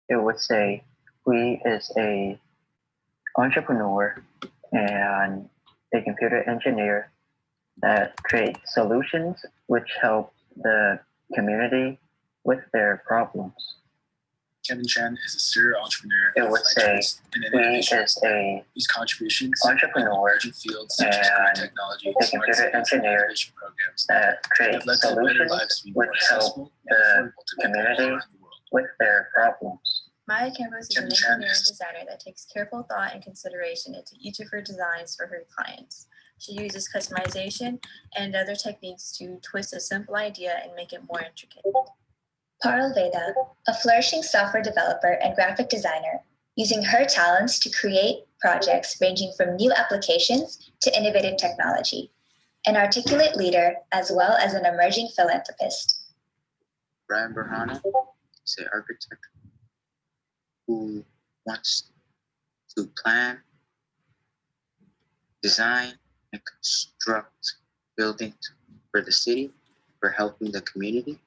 it would say we is a entrepreneur and a computer engineer that create solutions which help the community with their problems. Kevin Chen is a serial entrepreneur. It would say he is a These contributions entrepreneur in fields such as green technology, a computer engineer innovation programs that create have led to better solutions lives to be more which help accessible and the affordable to people all community around the world. with their problems. Maya Campos is an Kevin Chen engineer and is- designer that takes careful thought and consideration into each of her designs for her clients. She uses customization and other techniques to twist a simple idea and make it more intricate. Parul Veda, a flourishing software developer and graphic designer, using her talents to create projects ranging from new applications to innovative technology. An articulate leader, as well as an emerging philanthropist. Brian Berhana is an architect who wants to plan, design, and construct buildings for the city, for helping the community,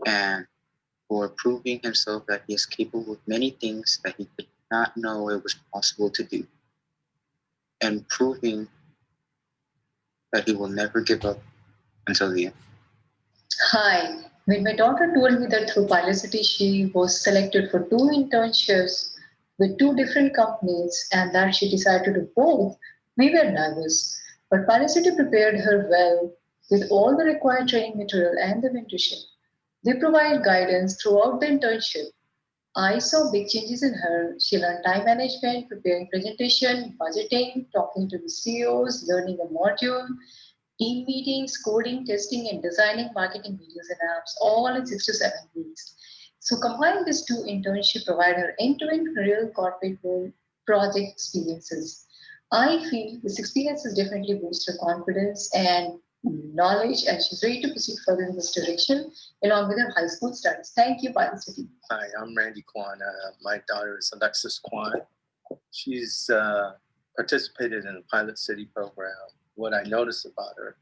and for proving himself that he is capable of many things that he did not know it was possible to do, and proving that he will never give up until the end. Hi, when my daughter told me that through PilotCity she was selected for 2 internships with 2 different companies and that she decided to do both, we were nervous. But PilotCity prepared her well with all the required training material and the mentorship. They provide guidance throughout the internship. I saw big changes in her. She learned time management, preparing presentation, budgeting, talking to the CEOs, learning a module, team meetings, coding, testing, and designing marketing videos and apps, all in 6 to 7 weeks. So combining these 2 internships provide her end-to-end real corporate world project experiences. I feel this experience has definitely boosted her confidence and knowledge, and she's ready to proceed further in this direction along with her high school studies. Thank you, PilotCity. Hi, I'm Randy Kwan. My daughter is Alexis Kwan. She's participated in the PilotCity program. What I noticed about her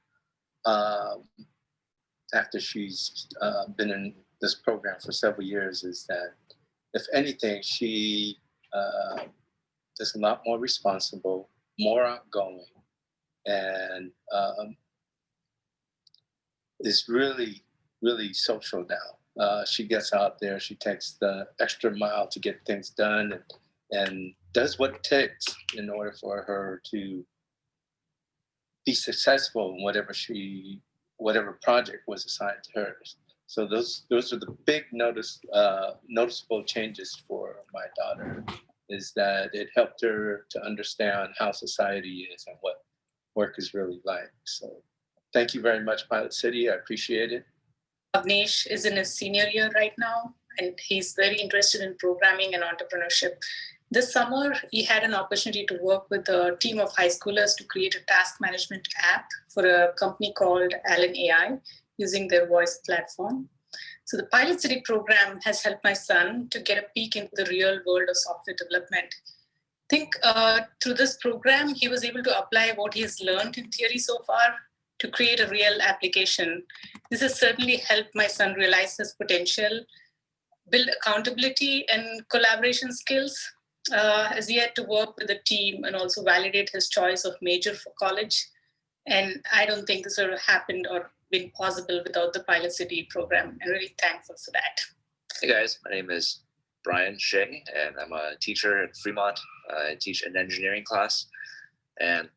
after she's been in this program for several years is that, if anything, she is a lot more responsible, more outgoing, and is really, really social now. She gets out there, she takes the extra mile to get things done and does what it takes in order for her to be successful in whatever project was assigned to her. So those are the big noticeable changes for my daughter, is that it helped her to understand how society is and what work is really like. So thank you very much, PilotCity. I appreciate it. Avnesh is in his senior year right now, and he's very interested in programming and entrepreneurship. This summer, he had an opportunity to work with a team of high schoolers to create a task management app for a company called Allen AI using their voice platform. So the PilotCity program has helped my son to get a peek into the real world of software development. I think through this program, he was able to apply what he has learned in theory so far to create a real application. This has certainly helped my son realize his potential, build accountability and collaboration skills, as he had to work with the team and also validate his choice of major for college. And I don't think this would have happened or been possible without the PilotCity program. I'm really thankful for that. Hey guys, my name is Brian Shea, and I'm a teacher at Fremont. I teach an engineering class. And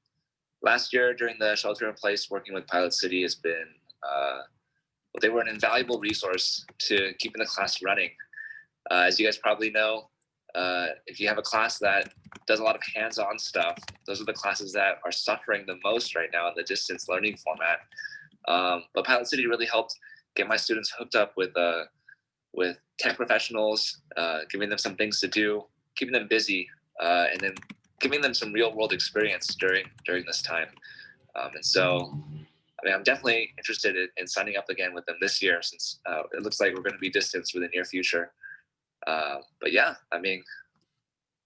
last year during the shelter in place, working with PilotCity has been, they were an invaluable resource to keeping the class running. As you guys probably know, if you have a class that does a lot of hands-on stuff, those are the classes that are suffering the most right now in the distance learning format. But PilotCity really helped get my students hooked up with tech professionals, giving them some things to do, keeping them busy, and then giving them some real-world experience during this time. And so, I mean, I'm definitely interested in signing up again with them this year, since it looks like we're going to be distanced for the near future. But yeah, I mean,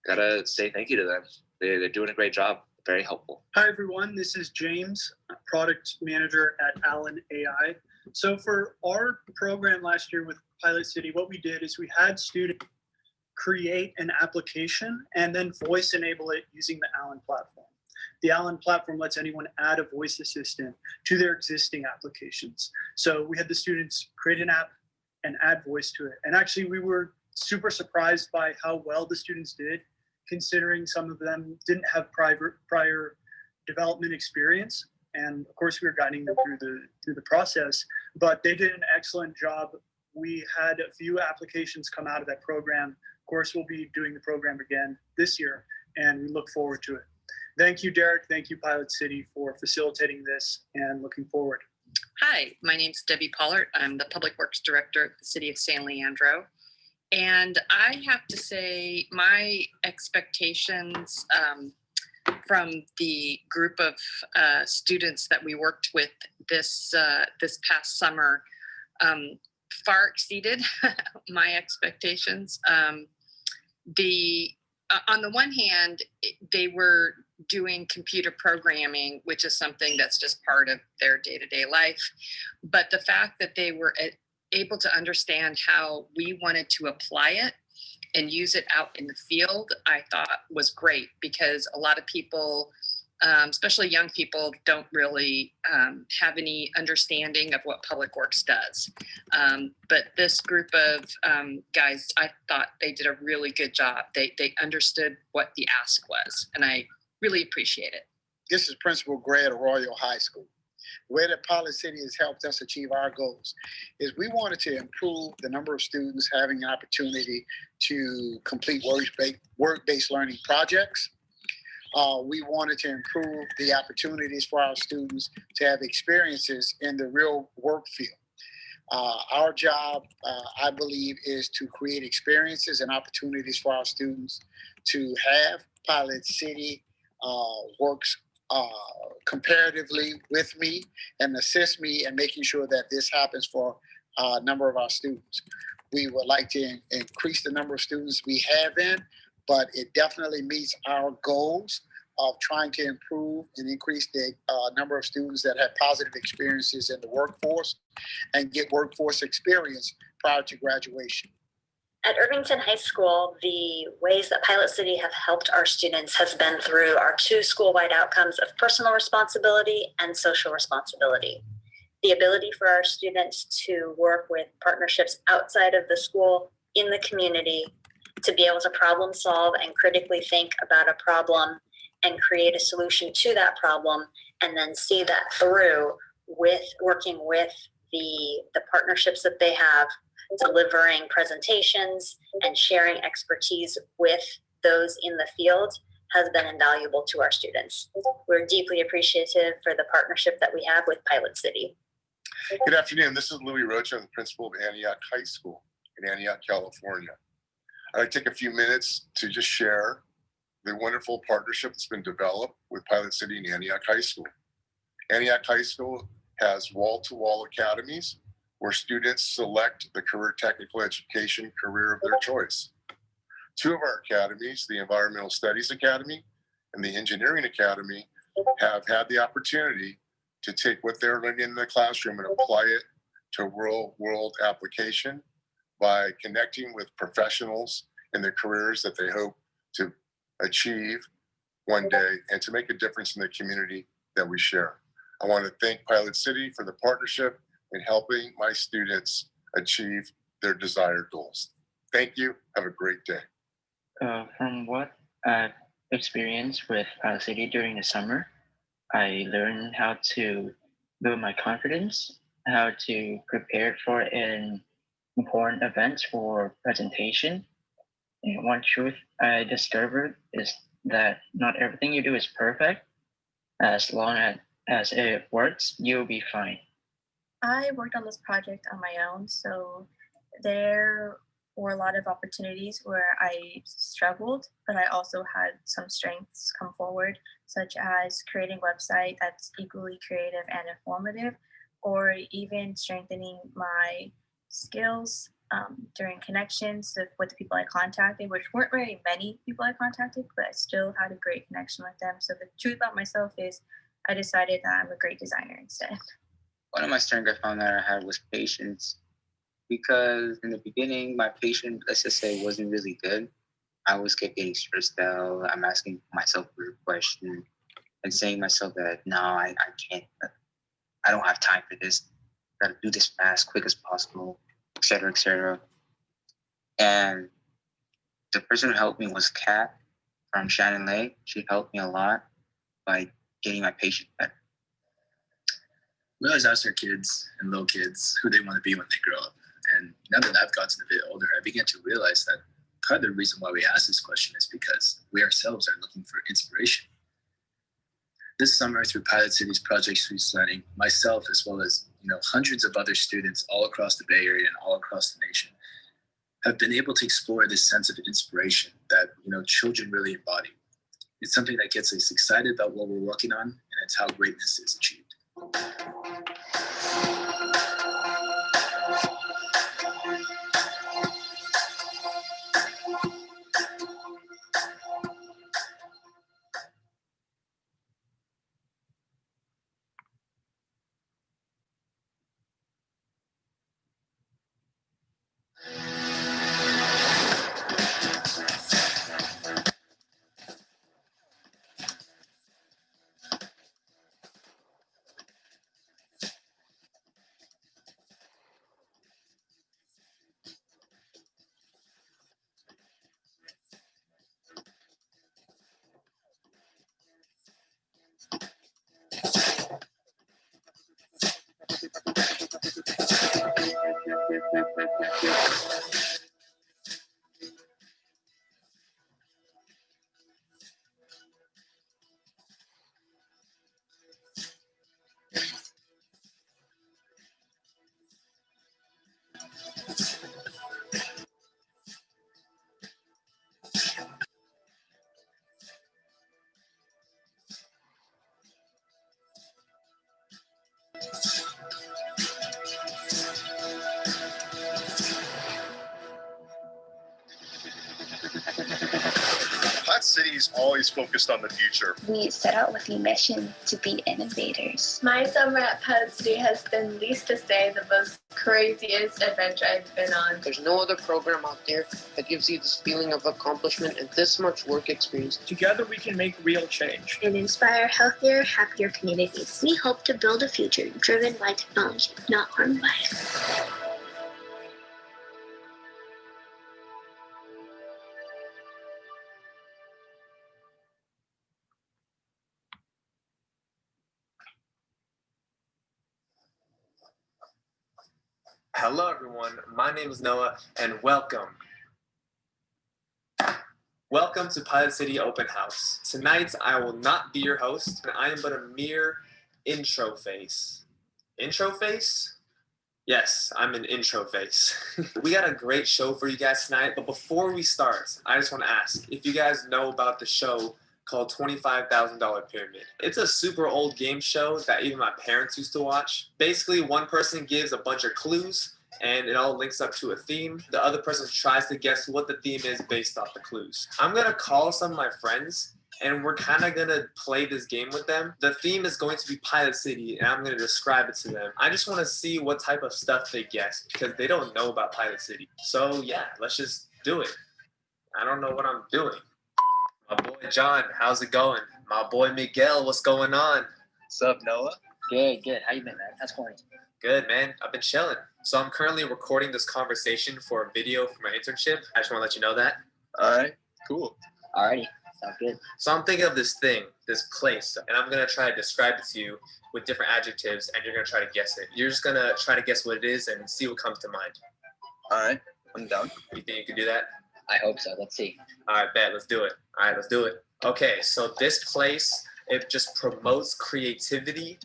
gotta say thank you to them. They're doing a great job. Very helpful. Hi, everyone. This is James, product manager at Allen AI. So for our program last year with PilotCity, what we did is we had students create an application and then voice enable it using the Allen platform. The Allen platform lets anyone add a voice assistant to their existing applications. So we had the students create an app and add voice to it. And actually we were super surprised by how well the students did, considering some of them didn't have prior development experience. And of course we were guiding them through the process, but they did an excellent job. We had a few applications come out of that program. Of course, we'll be doing the program again this year, and we look forward to it. Thank you, Derek. Thank you, Pilot City, for facilitating this and looking forward. Hi, my name's Debbie Pollard. I'm the Public Works Director at the City of San Leandro. And I have to say my expectations from the group of students that we worked with this past summer far exceeded my expectations. On the one hand, they were doing computer programming, which is something that's just part of their day-to-day life. But the fact that they were able to understand how we wanted to apply it and use it out in the field, I thought was great, because a lot of people, especially young people, don't really have any understanding of what Public Works does. But this group of guys, I thought they did a really good job. They understood what the ask was, and I really appreciate it. This is Principal Gray at Arroyo High School. The way that Pilot City has helped us achieve our goals is we wanted to improve the number of students having an opportunity to complete work-based learning projects. We wanted to improve the opportunities for our students to have experiences in the real work field. Our job, I believe, is to create experiences and opportunities for our students to have. Pilot City works comparatively with me and assist me in making sure that this happens for a number of our students. We would like to increase the number of students we have in, but it definitely meets our goals of trying to improve and increase the number of students that have positive experiences in the workforce and get workforce experience prior to graduation. At Irvington High School, the ways that Pilot City have helped our students has been through our 2 school-wide outcomes of personal responsibility and social responsibility. The ability for our students to work with partnerships outside of the school, in the community, to be able to problem solve and critically think about a problem and create a solution to that problem, and then see that through with working with the partnerships that they have, delivering presentations and sharing expertise with those in the field has been invaluable to our students. We're deeply appreciative for the partnership that we have with Pilot City. Good afternoon. This is Louis Rocha. I'm the principal of Antioch High School in Antioch, California. I'd like to take a few minutes to just share the wonderful partnership that's been developed with Pilot City and Antioch High School. Antioch High School has wall-to-wall academies where students select the career technical education career of their choice. 2 of our academies, the Environmental Studies Academy and the Engineering Academy, have had the opportunity to take what they're learning in the classroom and apply it to real-world application by connecting with professionals in their careers that they hope to achieve one day and to make a difference in the community that we share. I want to thank Pilot City for the partnership in helping my students achieve their desired goals. Thank you. Have a great day. From what I've experienced with Pilot City during the summer, I learned how to build my confidence, how to prepare for an important event or presentation. And one truth I discovered is that not everything you do is perfect. As long as it works, you'll be fine. I worked on this project on my own, so there were a lot of opportunities where I struggled, but I also had some strengths come forward, such as creating a website that's equally creative and informative, or even strengthening my skills during connections with the people I contacted, which weren't very many people I contacted, but I still had a great connection with them. So the truth about myself is I decided that I'm a great designer instead. One of my strengths I found that I had was patience. because in the beginning, my patient, let's just say, wasn't really good. I always kept getting stressed out. I'm asking myself weird questions and saying myself that, no, I can't, I don't have time for this. Gotta do this fast, quick as possible, et cetera, et cetera. And the person who helped me was Kat from Shannon Lake. She helped me a lot by getting my patient better. We always ask our kids and little kids who they want to be when they grow up. And now that I've gotten a bit older, I began to realize that part of the reason why we ask this question is because we ourselves are looking for inspiration. This summer, through Pilot City's Project Street Learning, myself, as well as hundreds of other students all across the Bay Area and all across the nation, have been able to explore this sense of inspiration that children really embody. It's something that gets us excited about what we're working on, and it's how greatness is achieved. Pilot City is always focused on the future. We set out with the mission to be innovators. My summer at Pilot City has been, least to say, the most craziest adventure I've been on. There's no other program out there that gives you this feeling of accomplishment and this much work experience. Together we can make real change and inspire healthier, happier communities. We hope to build a future driven by technology, not harmed by it. Hello everyone, my name is Noah and welcome. Welcome to Pilot City Open House. Tonight I will not be your host and I am but a mere intro face. Intro face? Yes, I'm an intro face. We got a great show for you guys tonight, but before we start, I just want to ask if you guys know about the show called $25,000 Pyramid. It's a super old game show that even my parents used to watch. Basically, one person gives a bunch of clues and it all links up to a theme. The other person tries to guess what the theme is based off the clues. I'm gonna call some of my friends and we're kind of gonna play this game with them. The theme is going to be Pilot City and I'm gonna describe it to them. I just wanna see what type of stuff they guess because they don't know about Pilot City. So yeah, let's just do it. I don't know what I'm doing. My boy John, how's it going? My boy Miguel, what's going on? What's up, Noah? Good. How you been, man? How's quarantine? Good, man. I've been chilling. So I'm currently recording this conversation for a video for my internship. I just want to let you know that. All right, cool. Alrighty, sounds good. So I'm thinking of this thing, this place, and I'm going to try to describe it to you with different adjectives, and you're going to try to guess it. You're just going to try to guess what it is and see what comes to mind. All right, I'm down. You think you can do that? I hope so. Let's see. All right, bet. Let's do it. All right, let's do it. Okay, so this place, it just promotes creativity.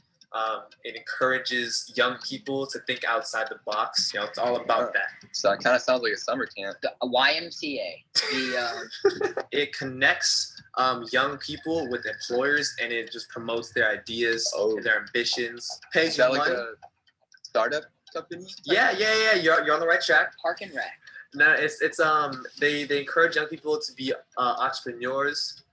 It encourages young people to think outside the box. It's all about that. So it kind of sounds like a summer camp. The YMCA. It connects young people with employers, and it just promotes their ideas, and their ambitions. Is that like a startup company? Yeah. You're on the right track. Park and Rec. No, they encourage young people to be entrepreneurs.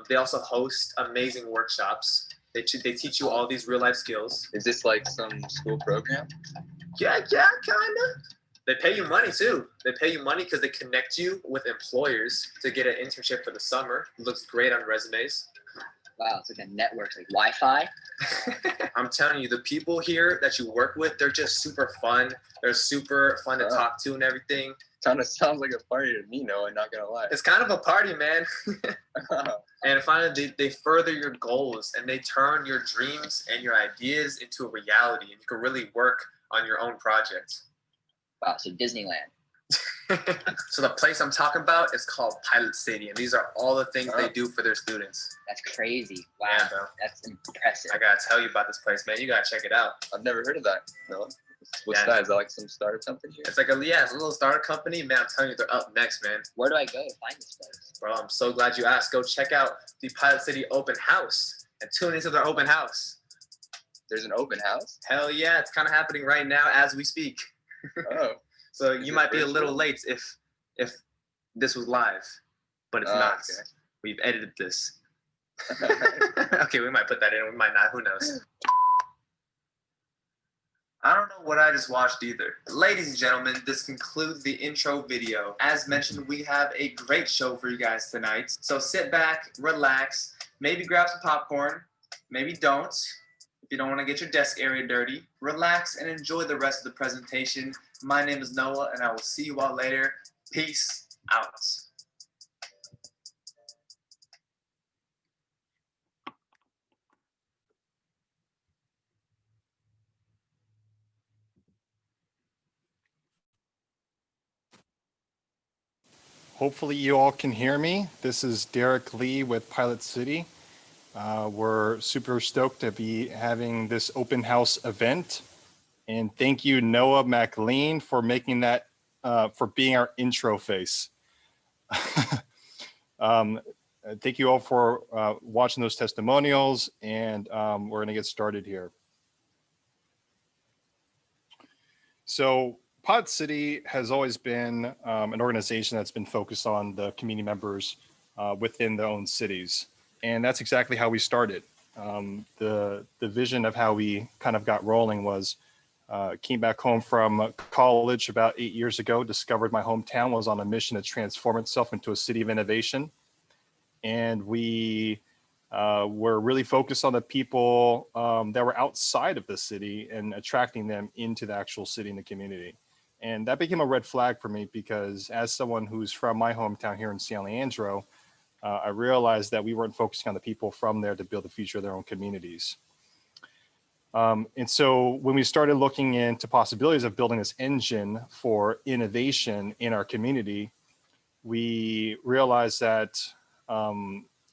They also host amazing workshops. They teach you all these real life skills. Is this like some school program? Yeah, kinda. They pay you money too. They pay you money because they connect you with employers to get an internship for the summer. It looks great on resumes. Wow, it's like a network, like Wi-Fi. I'm telling you, the people here that you work with, they're just super fun. They're super fun to talk to and everything. Kind of sounds like a party to me, no, I'm not gonna lie. It's kind of a party, man. And finally, they further your goals and they turn your dreams and your ideas into a reality. And you can really work on your own projects. Wow, so Disneyland. So the place I'm talking about is called PilotCity, and these are all the things they do for their students. That's crazy. Wow, yeah, bro. That's impressive. I gotta tell you about this place, man. You gotta check it out. I've never heard of that. No. What's that? Is that like some startup company? It's like it's a little startup company, man. I'm telling you, they're up next, man. Where do I go to find this place? Bro, I'm so glad you asked. Go check out the PilotCity open house and tune into their open house. There's an open house? Hell yeah, it's kind of happening right now as we speak. Oh. So you might be a little late if this was live, but it's not. Okay. We've edited this. Okay, we might put that in. We might not. Who knows? I don't know what I just watched either. Ladies and gentlemen, this concludes the intro video. As mentioned, we have a great show for you guys tonight. So sit back, relax, maybe grab some popcorn, maybe don't. If you don't want to get your desk area dirty, relax and enjoy the rest of the presentation. My name is Noah, and I will see you all later. Peace out. Hopefully you all can hear me. This is Derek Lee with PilotCity. We're super stoked to be having this open house event. And thank you, Noah MacLean, for making that, for being our intro face. Thank you all for watching those testimonials, and we're gonna get started here. So PilotCity has always been an organization that's been focused on the community members within their own cities. And that's exactly how we started. The vision of how we kind of got rolling was came back home from college about 8 years ago, discovered my hometown was on a mission to transform itself into a city of innovation. And we were really focused on the people that were outside of the city and attracting them into the actual city and the community. And that became a red flag for me because as someone who's from my hometown here in San Leandro, I realized that we weren't focusing on the people from there to build the future of their own communities. And so when we started looking into possibilities of building this engine for innovation in our community, we realized that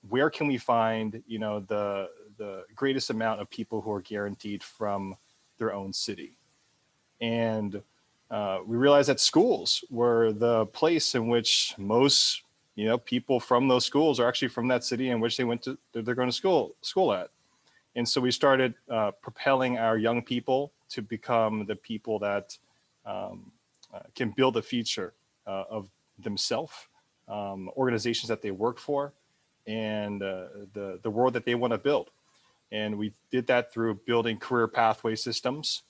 where can we find, the greatest amount of people who are guaranteed from their own city? And we realized that schools were the place in which most, people from those schools are actually from that city in which they're going to school at. And so we started propelling our young people to become the people that can build the future of themselves, organizations that they work for, and the world that they want to build. And we did that through building career pathway systems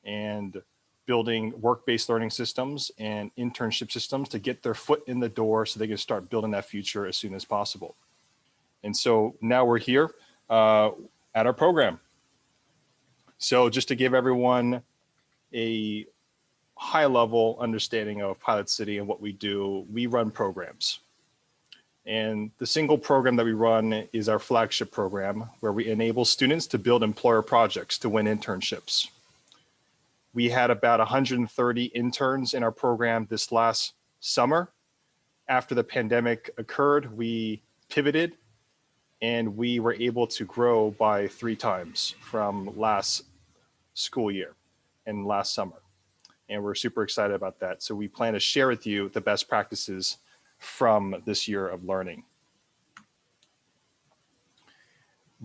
and building work-based learning systems and internship systems to get their foot in the door so they can start building that future as soon as possible. And so now we're here at our program. So just to give everyone a high level understanding of PilotCity and what we do, we run programs. And the single program that we run is our flagship program, where we enable students to build employer projects to win internships. We had about 130 interns in our program this last summer. After the pandemic occurred, we pivoted and we were able to grow by 3 times from last school year and last summer. And we're super excited about that. So we plan to share with you the best practices from this year of learning.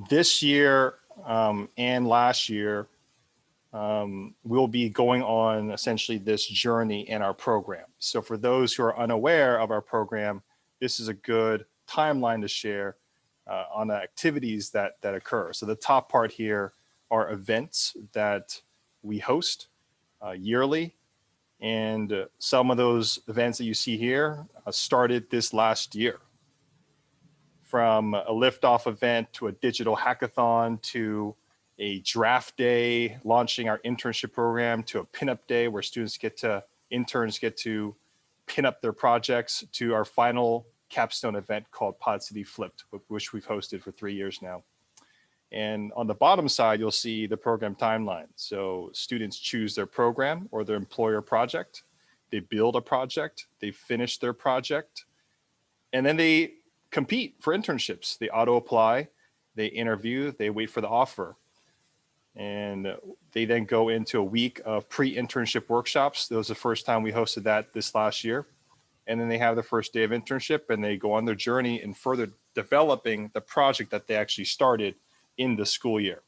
This year and last year, we'll be going on essentially this journey in our program. So for those who are unaware of our program, this is a good timeline to share on the activities that occur. So the top part here are events that we host yearly. And some of those events that you see here started this last year. From a liftoff event to a digital hackathon to a draft day, launching our internship program, to a pinup day where interns get to pin up their projects, to our final capstone event called Pod City Flipped, which we've hosted for 3 years now. And on the bottom side, you'll see the program timeline. So students choose their program or their employer project. They build a project, they finish their project, and then they compete for internships. They auto apply, they interview, they wait for the offer. And they then go into a week of pre-internship workshops. That was the first time we hosted that this last year. And then they have the first day of internship and they go on their journey in further developing the project that they actually started in the school year.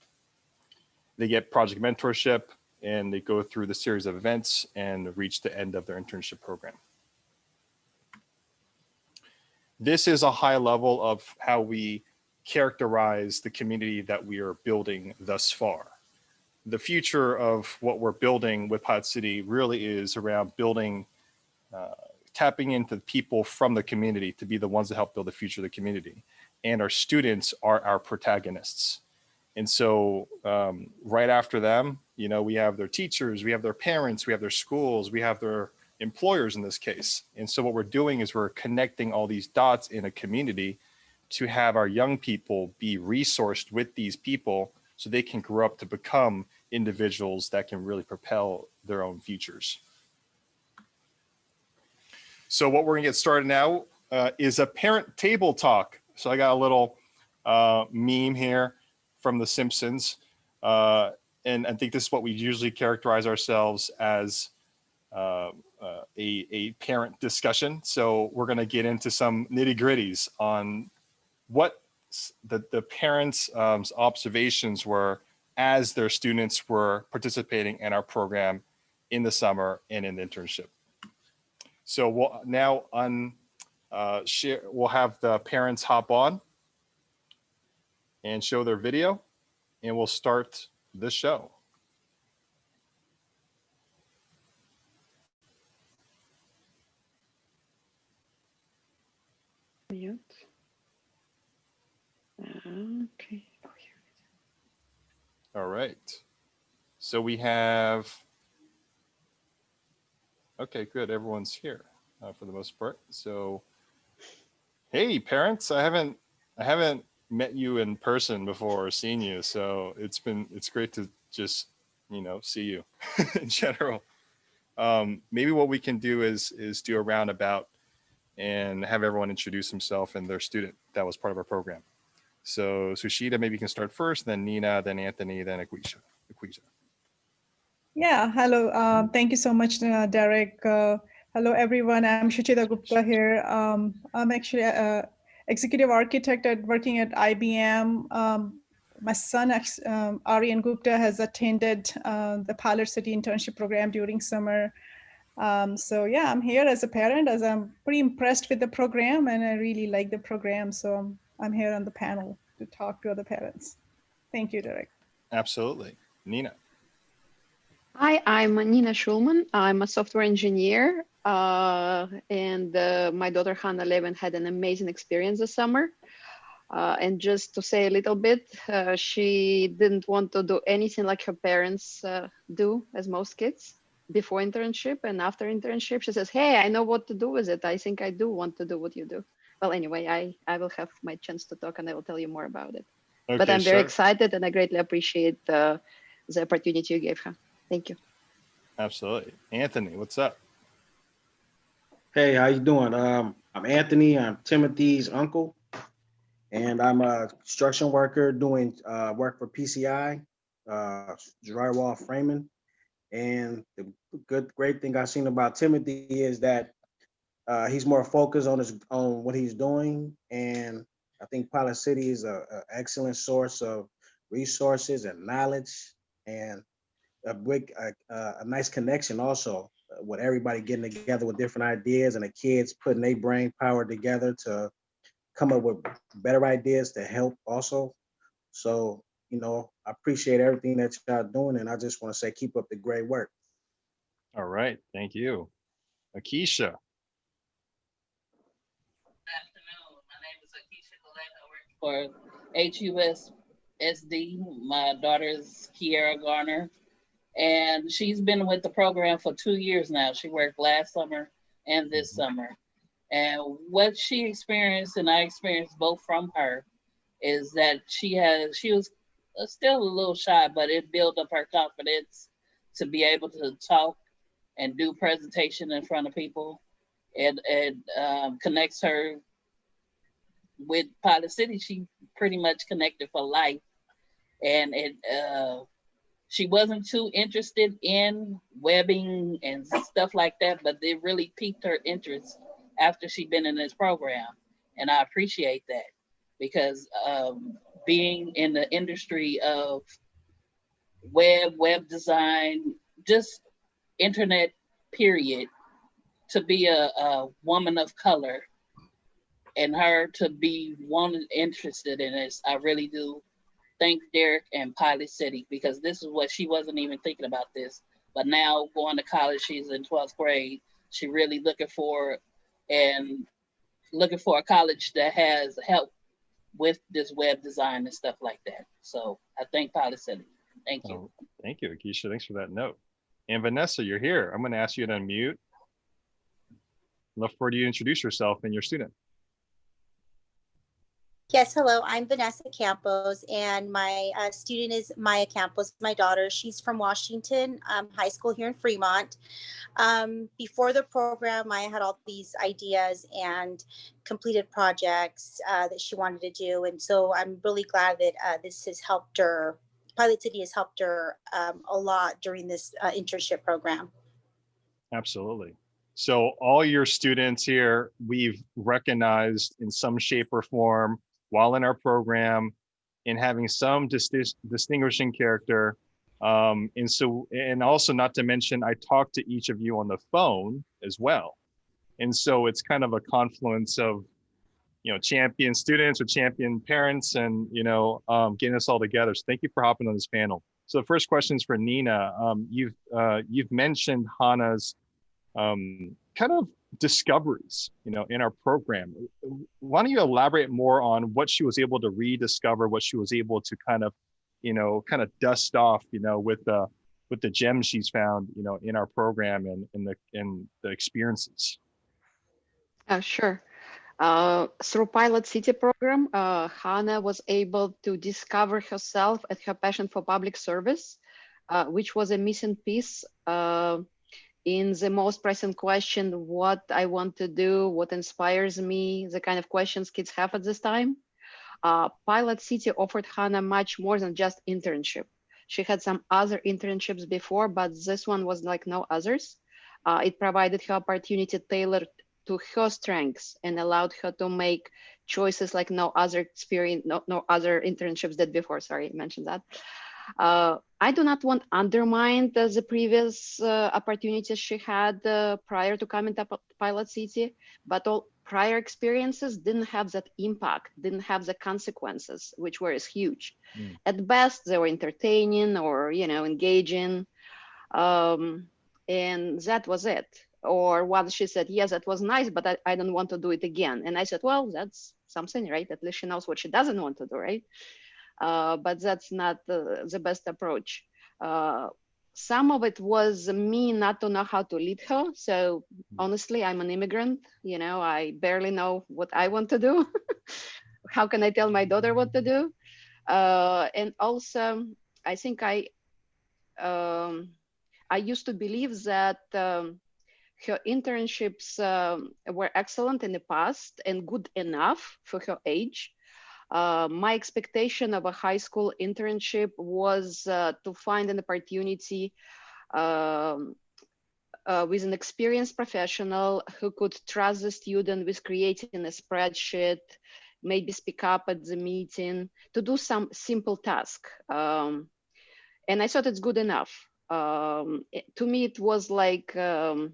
They get project mentorship and they go through the series of events and reach the end of their internship program. This is a high level of how we characterize the community that we are building thus far. The future of what we're building with Pod City really is around building, tapping into people from the community to be the ones that help build the future of the community. And our students are our protagonists. And so right after them, you know, we have their teachers, we have their parents, we have their schools, we have their employers in this case. And so what we're doing is we're connecting all these dots in a community to have our young people be resourced with these people so they can grow up to become individuals that can really propel their own futures. So what we're gonna get started now is a parent table talk. So I got a little meme here from The Simpsons. And I think this is what we usually characterize ourselves as a parent discussion. So we're gonna get into some nitty gritties on what the parents' observations were as their students were participating in our program in the summer and in the internship. So we'll now we'll have the parents hop on and show their video, and we'll start the show. Mute. Okay. All right. So we have, okay, good. Everyone's here for the most part. So, hey, parents, I haven't met you in person before or seen you. So it's great to just, you know, see you in general. Maybe what we can do is do a roundabout and have everyone introduce himself and their student that was part of our program. So Sushita, maybe you can start first, then Nina, then Anthony, then Aquisha. Yeah, hello. Thank you so much, Derek. Hello, everyone. I'm Shuchita Gupta here. I'm actually an executive architect working at IBM. My son, Aryan Gupta, has attended the PilotCity internship program during summer. So yeah, I'm here as a parent, as I'm pretty impressed with the program and I really like the program. So I'm here on the panel to talk to other parents. Thank you, Derek. Absolutely. Nina. Hi, I'm Nina Schulman. I'm a software engineer, and my daughter Hannah Levin had an amazing experience this summer. And just to say a little bit, she didn't want to do anything like her parents do, as most kids, before internship and after internship. She says, hey, I know what to do with it. I think I do want to do what you do. Well, anyway, I will have my chance to talk and I will tell you more about it. Okay, but I'm very excited and I greatly appreciate the opportunity you gave her. Thank you. Absolutely. Anthony, what's up? Hey, how you doing? I'm Anthony. I'm Timothy's uncle, and I'm a construction worker doing work for PCI, drywall framing. And the great thing I've seen about Timothy is that he's more focused on what he's doing, and I think PilotCity is an excellent source of resources and knowledge, and a nice connection also with everybody getting together with different ideas and the kids putting their brain power together to come up with better ideas to help also. So, you know, I appreciate everything that y'all doing and I just want to say keep up the great work. All right, thank you. Akeisha. For HUSSD. My daughter is Kiara Garner, and she's been with the program for 2 years now. She worked last summer and this summer. And what she experienced, and I experienced both from her, is that she was still a little shy, but it built up her confidence to be able to talk and do presentation in front of people. It connects her with Pilot City. She pretty much connected for life, and she wasn't too interested in webbing and stuff like that, but it really piqued her interest after she'd been in this program, and I appreciate that because being in the industry of web design, just internet period, to be a woman of color and her to be interested in this, I really do thank Derek and Pilot City, because this is what she wasn't even thinking about this. But now going to college, she's in 12th grade. She really looking for a college that has help with this web design and stuff like that. So I thank Pilot City. Thank you. Oh, thank you, Akeisha. Thanks for that note. And Vanessa, you're here. I'm going to ask you to unmute. Love for you to introduce yourself and your student. Yes, hello, I'm Vanessa Campos, and my student is Maya Campos, my daughter. She's from Washington High School here in Fremont. Before the program, Maya had all these ideas and completed projects that she wanted to do. And so I'm really glad that this has helped her. Pilot City has helped her a lot during this internship program. Absolutely. So all your students here, we've recognized in some shape or form while in our program in having some distinguishing character. And also not to mention, I talked to each of you on the phone as well. And so it's kind of a confluence of, champion students or champion parents and, getting us all together. So thank you for hopping on this panel. So the first question is for Nina. You've mentioned Hannah's kind of discoveries, in our program. Why don't you elaborate more on what she was able to rediscover, what she was able to kind of dust off, with the gems she's found, in our program and in the experiences. Sure. Through Pilot City program, Hannah was able to discover herself and her passion for public service, which was a missing piece in the most pressing question, what I want to do, what inspires me, the kind of questions kids have at this time. Pilot City offered Hannah much more than just internship. She had some other internships before, but this one was like no others. It provided her opportunity tailored to her strengths and allowed her to make choices like no other experience, no other internships did before. Sorry, I mentioned that. I do not want to undermine the previous opportunities she had prior to coming to Pilot City, but all prior experiences didn't have that impact, didn't have the consequences, which were huge. At best, they were entertaining or, engaging, and that was it. Or what she said, yes, that was nice, but I don't want to do it again. And I said, well, that's something, right? At least she knows what she doesn't want to do, right? But that's not the best approach. Some of it was me not to know how to lead her. So honestly, I'm an immigrant. I barely know what I want to do. How can I tell my daughter what to do? And also, I think I used to believe that her internships were excellent in the past and good enough for her age. My expectation of a high school internship was to find an opportunity with an experienced professional who could trust the student with creating a spreadsheet, maybe speak up at the meeting, to do some simple task. And I thought it's good enough. To me, it was like my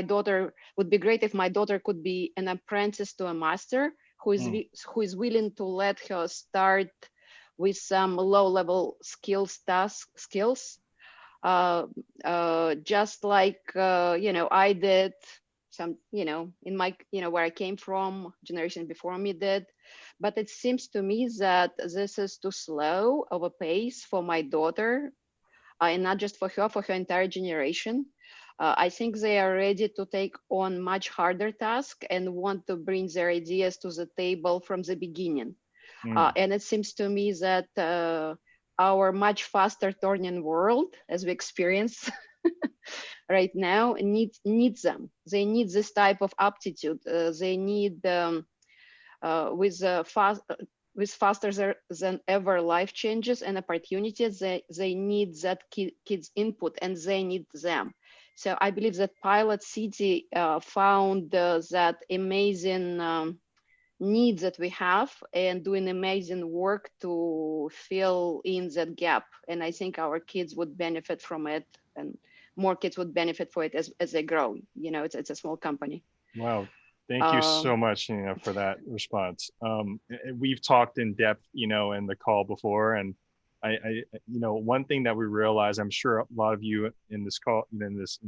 daughter would be great if my daughter could be an apprentice to a master who is willing to let her start with some low-level skills, just like, I did some, in my, where I came from, generation before me did. But it seems to me that this is too slow of a pace for my daughter, and not just for her entire generation. I think they are ready to take on much harder tasks and want to bring their ideas to the table from the beginning. And it seems to me that our much faster turning world, as we experience right now, needs them. They need this type of aptitude. They need with faster than ever life changes and opportunities, they need that kids input, and they need them. So I believe that PilotCity found that amazing needs that we have, and doing amazing work to fill in that gap. And I think our kids would benefit from it, and more kids would benefit for it as they grow. It's a small company. Wow. Thank you so much, for that response. We've talked in depth, in the call before, and I one thing that we realize, I'm sure a lot of you in this call, in this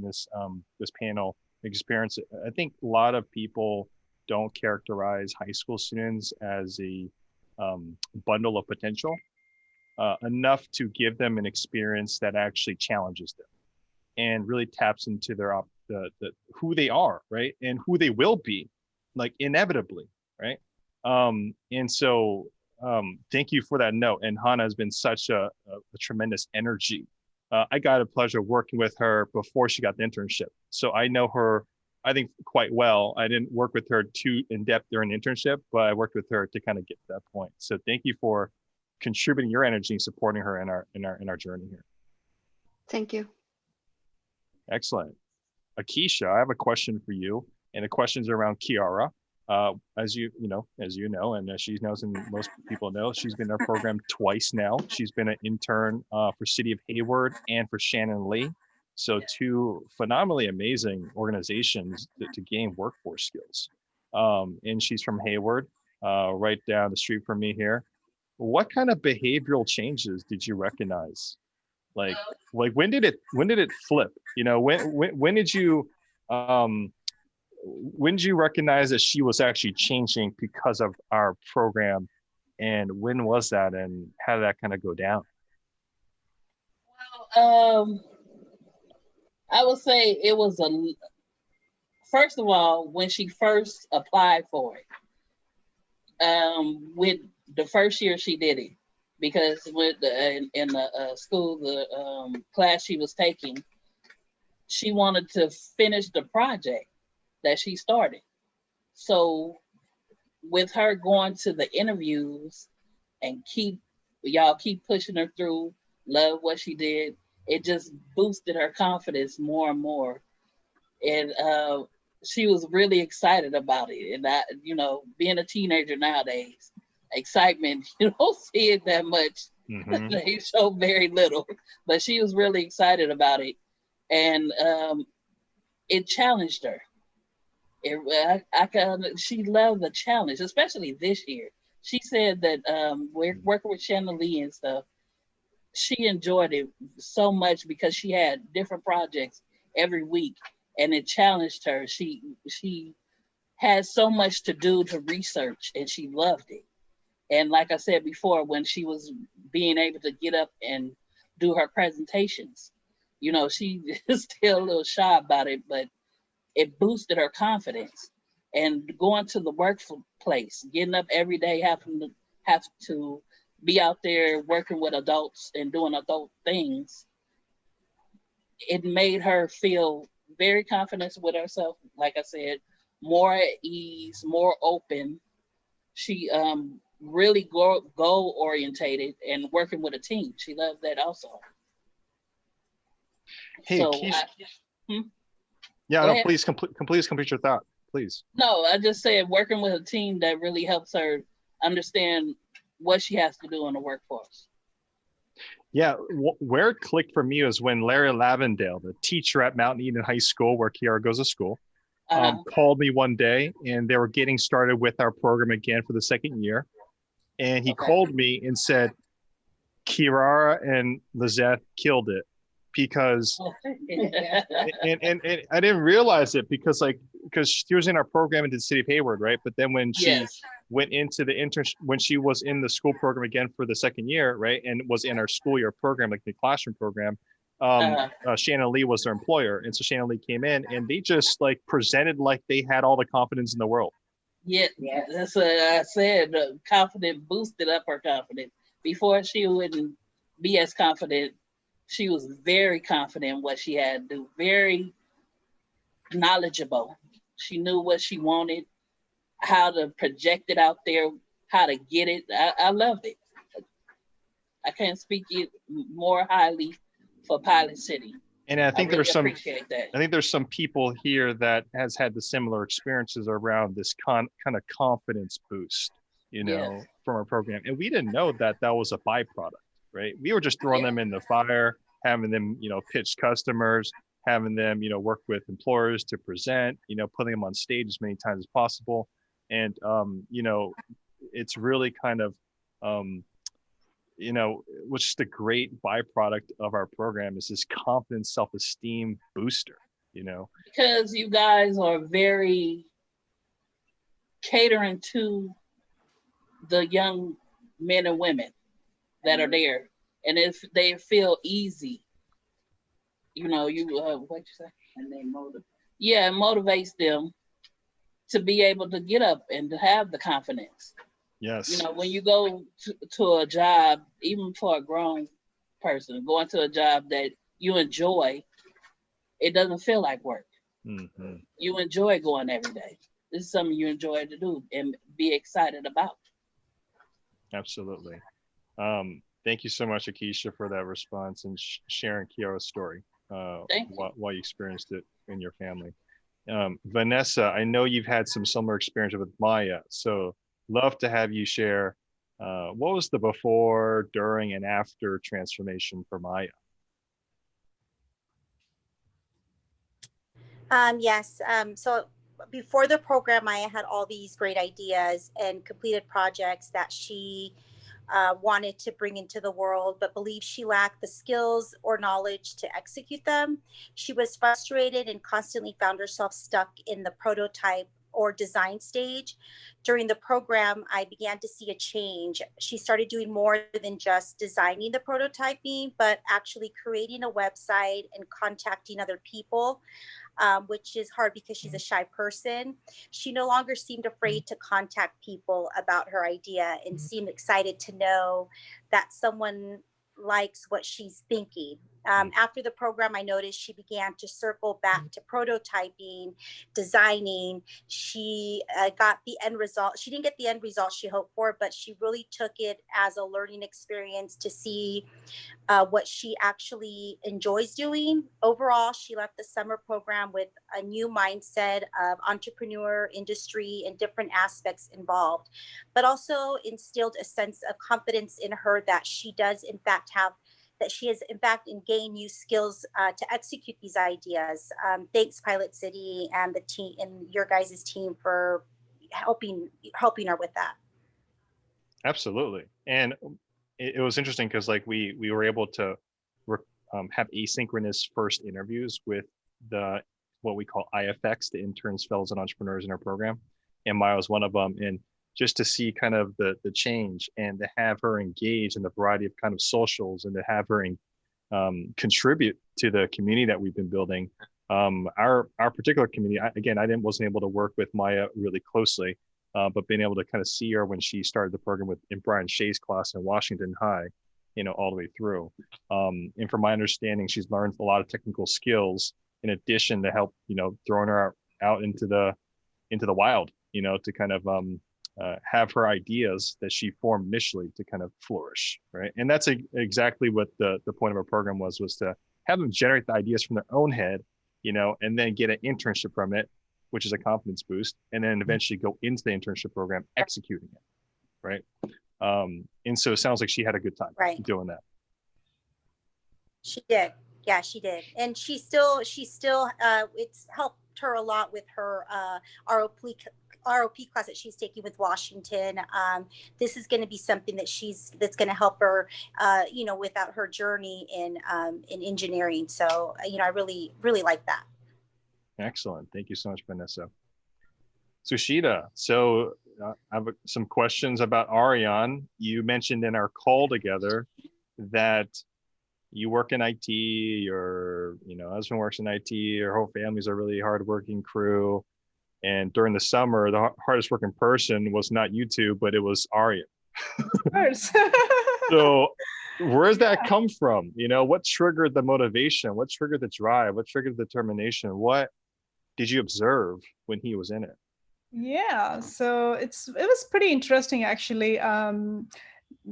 panel experience it. I think a lot of people don't characterize high school students as a bundle of potential, enough to give them an experience that actually challenges them and really taps into their who they are, right, and who they will be, like inevitably, right? And so thank you for that note. And Hannah has been such a tremendous energy. I got a pleasure working with her before she got the internship, so I know her, I think, quite well. I didn't work with her too in depth during the internship, but I worked with her to kind of get to that point. So thank you for contributing your energy and supporting her in our journey here. Thank you. Excellent. Akisha, I have a question for you, and the question's around Kiara. As you know, and as she knows, and most people know, she's been in our program twice now. She's been an intern for City of Hayward and for Shannon Lee. So two phenomenally amazing organizations to gain workforce skills. And she's from Hayward, right down the street from me here. What kind of behavioral changes did you recognize? Like when did it flip? When did you recognize that she was actually changing because of our program, and when was that, and how did that kind of go down? Well, I would say it was first of all, when she first applied for it, with the first year she did it, because with in the school, the class she was taking, she wanted to finish the project that she started. So with her going to the interviews and keep pushing her through, love what she did, it just boosted her confidence more and more. And she was really excited about it. And I, being a teenager nowadays, excitement, you don't see it that much. Mm-hmm. They show very little, but she was really excited about it. And it challenged her. She loved the challenge, especially this year. She said that we're working with Shannon Lee and stuff. She enjoyed it so much because she had different projects every week, and it challenged her. She had so much to do to research, and she loved it. And like I said before, when she was being able to get up and do her presentations, she is still a little shy about it, but it boosted her confidence. And going to the workplace, getting up every day, having to be out there working with adults and doing adult things, it made her feel very confident with herself. Like I said, more at ease, more open. She really goal orientated and working with a team. She loved that also. Hey, so yeah, no, please complete your thought, please. No, I just said working with a team that really helps her understand what she has to do in the workforce. Yeah, where it clicked for me was when Larry Lavendale, the teacher at Mount Eden High School, where Kiara goes to school, called me one day, and they were getting started with our program again for the second year. And he called me and said, Kiara and Lizzeth killed it. because and I didn't realize it because she was in our program and did City of Hayward, right? But then when she went into the internship, when she was in the school program again for the second year, right, and was in our school year program, like the classroom program, Shannon Lee was their employer, and so Shannon Lee came in, and they just like presented like they had all the confidence in the world. Yeah, that's what I said. Confident boosted up her confidence. Before, she wouldn't be as confident. She was very confident in what she had to do, very knowledgeable. She knew what she wanted, how to project it out there, how to get it. I loved it. I can't speak it more highly for Pilot City. And I think there's some, appreciate that. I think there's some people here that has had the similar experiences around this kind of confidence boost, from our program. And we didn't know that that was a byproduct, right? We were just throwing them in the fire, having them, pitch customers, having them, work with employers to present, putting them on stage as many times as possible. And, it's really kind of, what's just a great byproduct of our program is this confidence, self-esteem booster, Because you guys are very catering to the young men and women that are there. And if they feel easy, what you say? And they it motivates them to be able to get up and to have the confidence. Yes. When you go to a job, even for a grown person, going to a job that you enjoy, it doesn't feel like work. Mm-hmm. You enjoy going every day. This is something you enjoy to do and be excited about. Absolutely. Thank you so much, Akeisha, for that response and sharing Kiara's story while you experienced it in your family. Vanessa, I know you've had some similar experience with Maya, so love to have you share what was the before, during, and after transformation for Maya? Yes. So before the program, Maya had all these great ideas and completed projects that she wanted to bring into the world, but believed she lacked the skills or knowledge to execute them. She was frustrated and constantly found herself stuck in the prototype or design stage. During the program, I began to see a change. She started doing more than just designing the prototyping, but actually creating a website and contacting other people, which is hard because she's a shy person. She no longer seemed afraid to contact people about her idea and seemed excited to know that someone likes what she's thinking. After the program, I noticed she began to circle back to prototyping, designing. She got the end result. She didn't get the end result she hoped for, but she really took it as a learning experience to see what she actually enjoys doing. Overall, she left the summer program with a new mindset of entrepreneur, industry, and different aspects involved, but also instilled a sense of confidence in her that she does in fact have, that she has in fact gained new skills to execute these ideas. Thanks Pilot City and the team and your guys' team for helping her with that. Absolutely. And it was interesting because like we were able to have asynchronous first interviews with what we call IFX, the interns, fellows, and entrepreneurs in our program. And Maya was one of them. And just to see kind of the change and to have her engage in the variety of kind of socials and to have her contribute to the community that we've been building. Our particular community, I wasn't able to work with Maya really closely, but being able to kind of see her when she started the program in Brian Shea's class in Washington High, all the way through. And from my understanding, she's learned a lot of technical skills in addition to help, throwing her out into the wild, to kind of have her ideas that she formed initially to kind of flourish, right? And that's exactly what the point of our program was to have them generate the ideas from their own head, and then get an internship from it, which is a confidence boost, and then eventually go into the internship program executing it, right? And so it sounds like she had a good time doing that. She did. Yeah, she did. And she still it's helped her a lot with her ROP class that she's taking with Washington. This is going to be something that that's going to help her, without her journey in engineering. So, I really, really like that. Excellent. Thank you so much, Vanessa. Sushita, so I have some questions about Ariane. You mentioned in our call together that you work in IT, your husband works in IT, your whole family's a really hardworking crew. And during the summer, the hardest working person was not you two, but it was Ariane. Of course. So where does that come from? What triggered the motivation? What triggered the drive? What triggered the determination? What did you observe when he was in it? Yeah, so it was pretty interesting actually.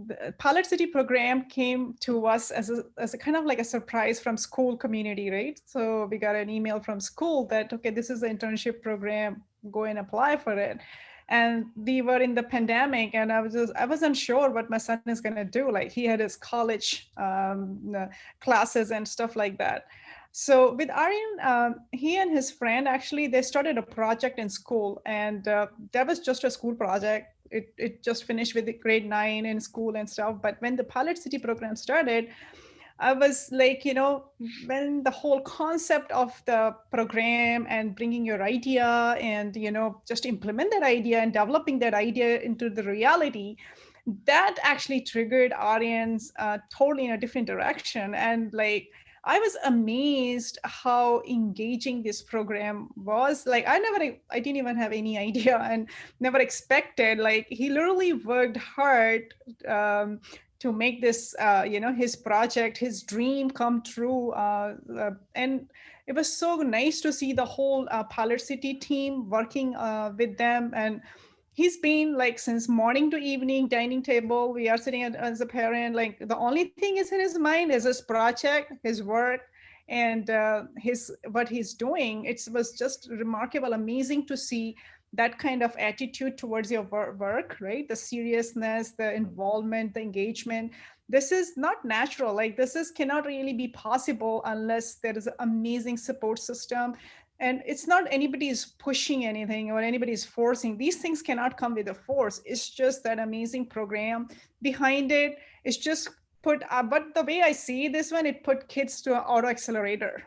The PilotCity program came to us as a kind of like a surprise from school community, right? So we got an email from school that, okay, this is the internship program, go and apply for it. And we were in the pandemic, and I wasn't sure what my son is going to do. Like, he had his college classes and stuff like that. So with Aryan, he and his friend, actually, they started a project in school, and that was just a school project. It just finished with grade 9 in school and stuff. But when the PilotCity program started, I was like, when the whole concept of the program and bringing your idea and, just implement that idea and developing that idea into the reality, that actually triggered Aryan's totally in a different direction. And like, I was amazed how engaging this program was. Like, I didn't even have any idea and never expected. Like, he literally worked hard to make this, his project, his dream come true. And it was so nice to see the whole PilotCity team working with them. And he's been like since morning to evening, dining table, we are sitting as a parent, like the only thing is in his mind is his project, his work, and what he's doing. It was just remarkable, amazing to see that kind of attitude towards your work, right? The seriousness, the involvement, the engagement. This is not natural. Like, cannot really be possible unless there is an amazing support system. And it's not anybody's pushing anything or anybody's forcing. These things cannot come with a force. It's just that amazing program behind it. It's just but the way I see this one, it put kids to an auto accelerator.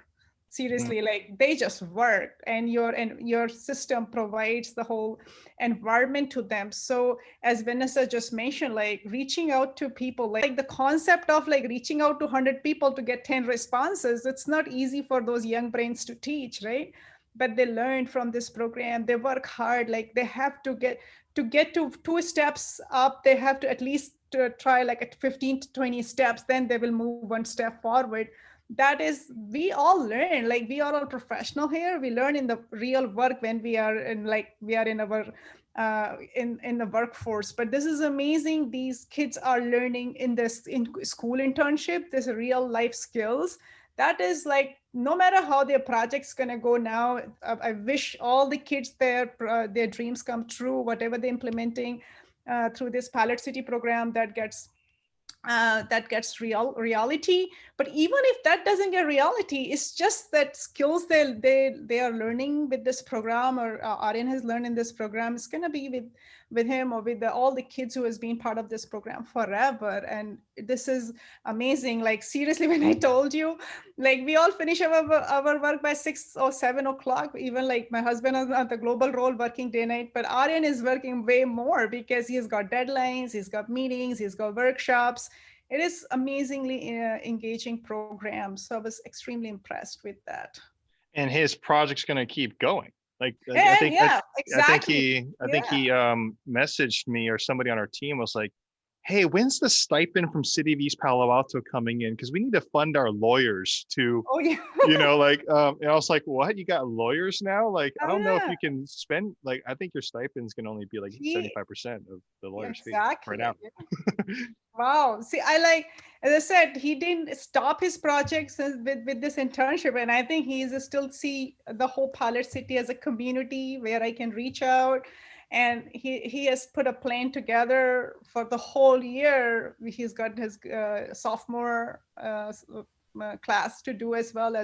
Seriously, like, they just work, and your system provides the whole environment to them. So as Vanessa just mentioned, like, reaching out to people, like the concept of like reaching out to 100 people to get 10 responses, it's not easy for those young brains to teach, right? But they learn from this program. They work hard. Like, they have to get to 2 steps up, they have to at least try like at 15 to 20 steps, then they will move 1 step forward. That is, we all learn, like, we are all professional here. We learn in the real work when we are in our in the workforce. But this is amazing. These kids are learning in school internship. There's real life skills. That is like, no matter how their project's gonna go now, I wish all the kids their dreams come true, whatever they're implementing through this PilotCity program, that gets reality. But even if that doesn't get reality, it's just that skills they are learning with this program, or Aryan has learned in this program, is going to be with him or with all the kids who has been part of this program forever. And this is amazing. Like, seriously, when I told you, like, we all finish our work by 6 or 7 o'clock. Even like my husband is on the global role working day night, but Aryan is working way more because he's got deadlines, he's got meetings, he's got workshops. It is amazingly engaging program. So I was extremely impressed with that. And his project's going to keep going. Like, exactly. I think he messaged me, or somebody on our team was like, hey, when's the stipend from City of East Palo Alto coming in? Because we need to fund our lawyers to, and I was like, what? You got lawyers now? Like, I don't know if you can spend, like, I think your stipends can only be like 75% of the lawyer's fee right now. Wow. See, as I said, he didn't stop his projects with this internship. And I think he's still see the whole PilotCity as a community where I can reach out. And he has put a plan together for the whole year. He's got his sophomore class to do as well.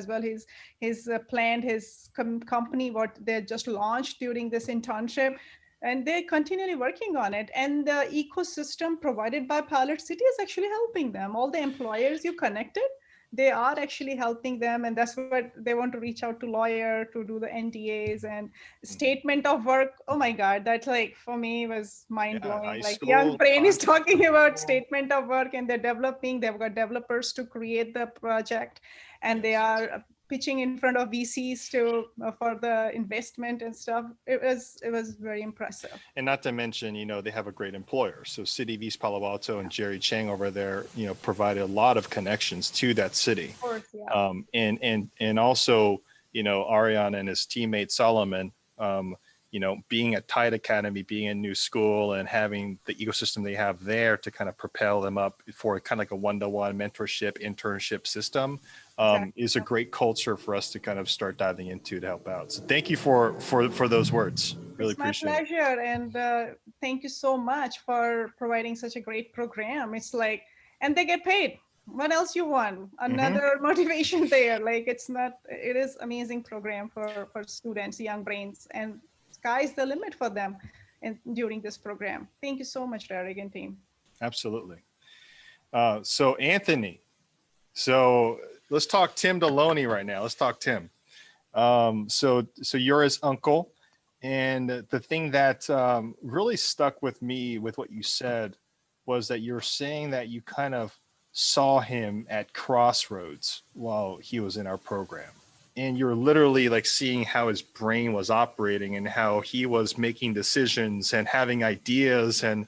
He's planned his company, what they just launched during this internship. and they're continually working on it. And the ecosystem provided by Pilot City is actually helping them. All the employers you connected, they are actually helping them, and that's what they want to reach out to lawyer to do the NDAs and statement of work. Oh my God, that like for me was mind blowing. High Like young school, brain is talking about statement of work, and they're developing. They've got developers to create the project, and they are pitching in front of VCs to for the investment and stuff. It was very impressive. And not to mention, they have a great employer. So City of East Palo Alto and Jerry Chang over there, provided a lot of connections to that city. Of course, yeah. And also, Ariane and his teammate Solomon, being at Tide Academy, being in new school and having the ecosystem they have there to kind of propel them up for kind of like a one-to-one mentorship, internship system, is a great culture for us to kind of start diving into to help out. So thank you for those words. Really appreciate it. It's my pleasure. And thank you so much for providing such a great program. It's like, and they get paid. What else you want? Another motivation there. Like it is amazing program for students, young brains, and sky's the limit for them during this program. Thank you so much, Derek and team. Absolutely. So Anthony, so let's talk Tim Deloney right now. Let's talk Tim. So you're his uncle. And the thing that really stuck with me with what you said was that you're saying that you kind of saw him at crossroads while he was in our program. And you're literally like seeing how his brain was operating and how he was making decisions and having ideas and,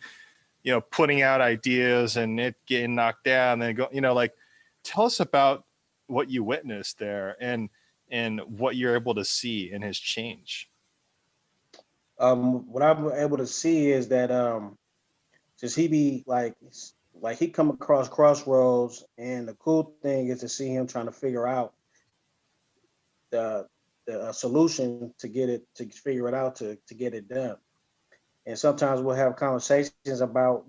putting out ideas and it getting knocked down and go, like, tell us about what you witnessed there and what you're able to see in his change. What I'm able to see is that just he be like he come across crossroads, and the cool thing is to see him trying to figure out the solution to figure it out to get it done. And sometimes we'll have conversations about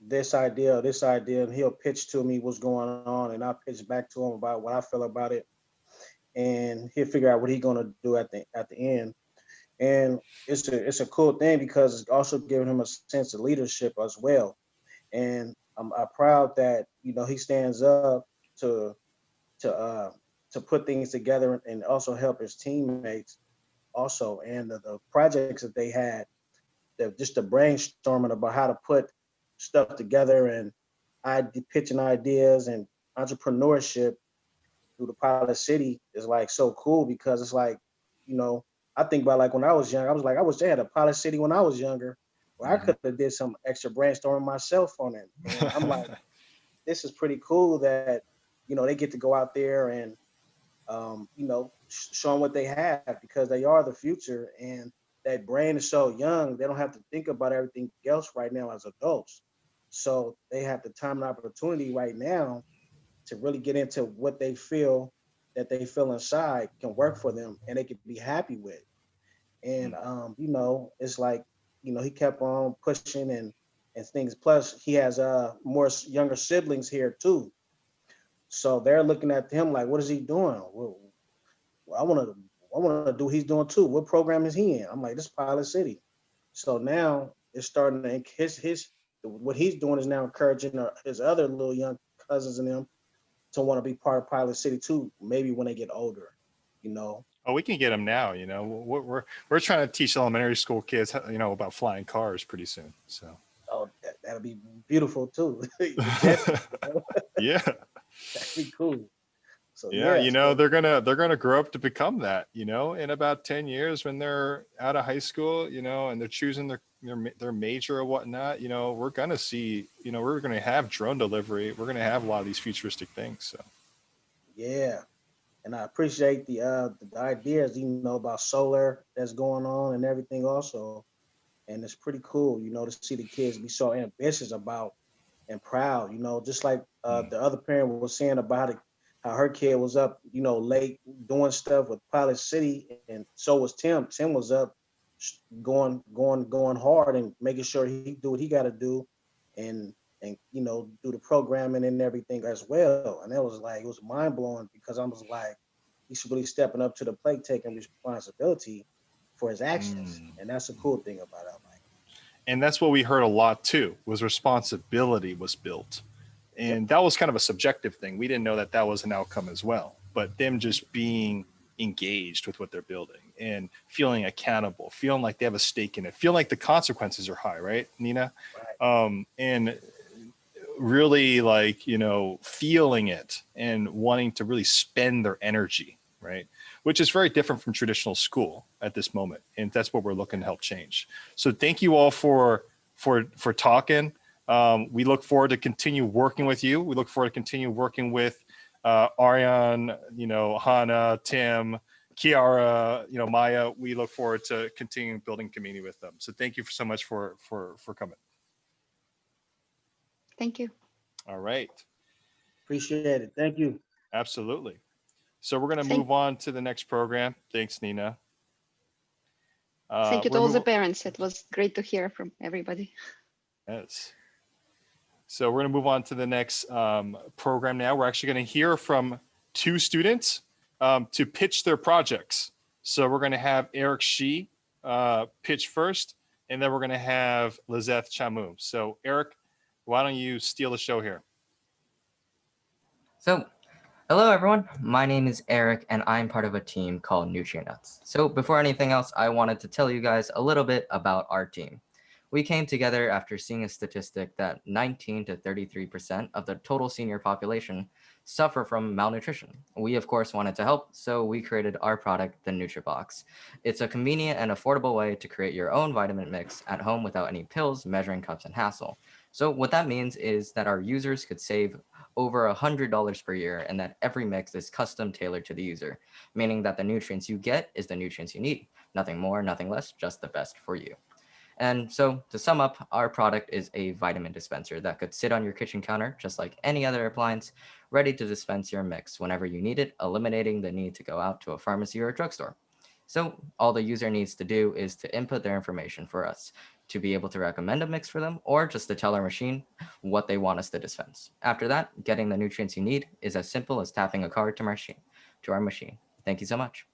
this idea, and he'll pitch to me what's going on, and I'll pitch back to him about what I feel about it, and he'll figure out what he's gonna do at the end. And it's a cool thing because it's also giving him a sense of leadership as well. And I'm proud that he stands up to put things together and also help his teammates also. And the projects that they had, just the brainstorming about how to put stuff together and pitching ideas and entrepreneurship through the Pilot City is like so cool because it's like, I think about like when I was young, I was like, I wish they had a Pilot City when I was younger, where I could have did some extra brainstorming myself on it. And I'm like, this is pretty cool that, they get to go out there and, show them what they have because they are the future. And that brain is so young, they don't have to think about everything else right now as adults. So they have the time and opportunity right now to really get into what they feel inside can work for them and they can be happy with. And it's like, he kept on pushing and things. Plus he has more younger siblings here too. So they're looking at him like, what is he doing? Well, I want to do what he's doing too. What program is he in? I'm like, this is Pilot City. So now it's starting to what he's doing is now encouraging his other little young cousins and them to want to be part of Pilot City too, maybe when they get older, Oh, we can get them now, we're trying to teach elementary school kids, about flying cars pretty soon. So. Oh, that'll be beautiful too. Yeah. That'd be cool. So yeah, they're gonna grow up to become that, in about 10 years when they're out of high school, and they're choosing their major or whatnot, we're gonna see, we're gonna have drone delivery. We're gonna have a lot of these futuristic things. So yeah. And I appreciate the ideas, about solar that's going on and everything also. And it's pretty cool, to see the kids be so ambitious about and proud, just like the other parent was saying about it, how her kid was up, late doing stuff with Pilot City, and so was Tim. Tim was up going hard and making sure he do what he got to do, and do the programming and everything as well. And it was mind blowing because I was like, he's really stepping up to the plate, taking responsibility. for his actions. And that's a cool thing about it. And that's what we heard a lot too, was responsibility was built. And that was kind of a subjective thing. We didn't know that that was an outcome as well, but them just being engaged with what they're building and feeling accountable, feeling like they have a stake in it, feeling like the consequences are high, right, Nina? And really like, you know, feeling it and wanting to really spend their energy, right? Which is very different from traditional school at this moment. And that's what we're looking to help change. So thank you all for talking. We look forward to continue working with you. We look forward to continue working with Ariane, you know, Hannah, Tim, Kiara, you know, Maya. We look forward to continuing building community with them. So thank you so much for coming. Thank you. All right. Appreciate it. Thank you. Absolutely. So we're going to move on to the next program. Thanks, Nina. Thank you to all the parents. It was great to hear from everybody. Yes. So we're going to move on to the next program now. We're actually going to hear from two students to pitch their projects. So we're going to have Eric Shi pitch first, and then we're going to have Lizzeth Chamu. So Eric, why don't you steal the show here? So, hello everyone. My name is Eric, and I'm part of a team called NutriNuts. So before anything else, I wanted to tell you guys a little bit about our team. We came together after seeing a statistic that 19 to 33% of the total senior population suffer from malnutrition. We, of course, wanted to help, so we created our product, the NutriBox. It's a convenient and affordable way to create your own vitamin mix at home without any pills, measuring cups, and hassle. So what that means is that our users could save over $100 per year, and that every mix is custom tailored to the user, meaning that the nutrients you get is the nutrients you need. Nothing more, nothing less, just the best for you. And so to sum up, our product is a vitamin dispenser that could sit on your kitchen counter, just like any other appliance, ready to dispense your mix whenever you need it, eliminating the need to go out to a pharmacy or a drugstore. So all the user needs to do is to input their information for us to be able to recommend a mix for them, or just to tell our machine what they want us to dispense. After that, getting the nutrients you need is as simple as tapping a card to our machine. Thank you so much.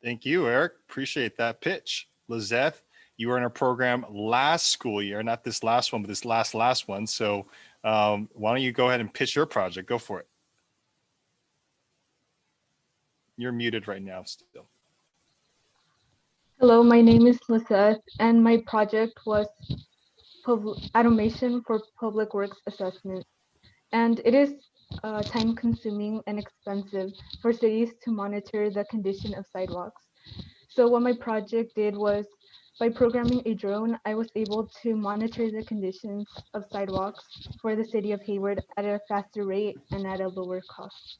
Thank you, Eric. Appreciate that pitch. Lizzeth, you were in our program last school year, not this last one, but this last one. So why don't you go ahead and pitch your project? Go for it. You're muted right now still. Hello, my name is Lizzeth, and my project was automation for public works assessment. And it is time-consuming and expensive for cities to monitor the condition of sidewalks. So what my project did was, by programming a drone, I was able to monitor the conditions of sidewalks for the city of Hayward at a faster rate and at a lower cost.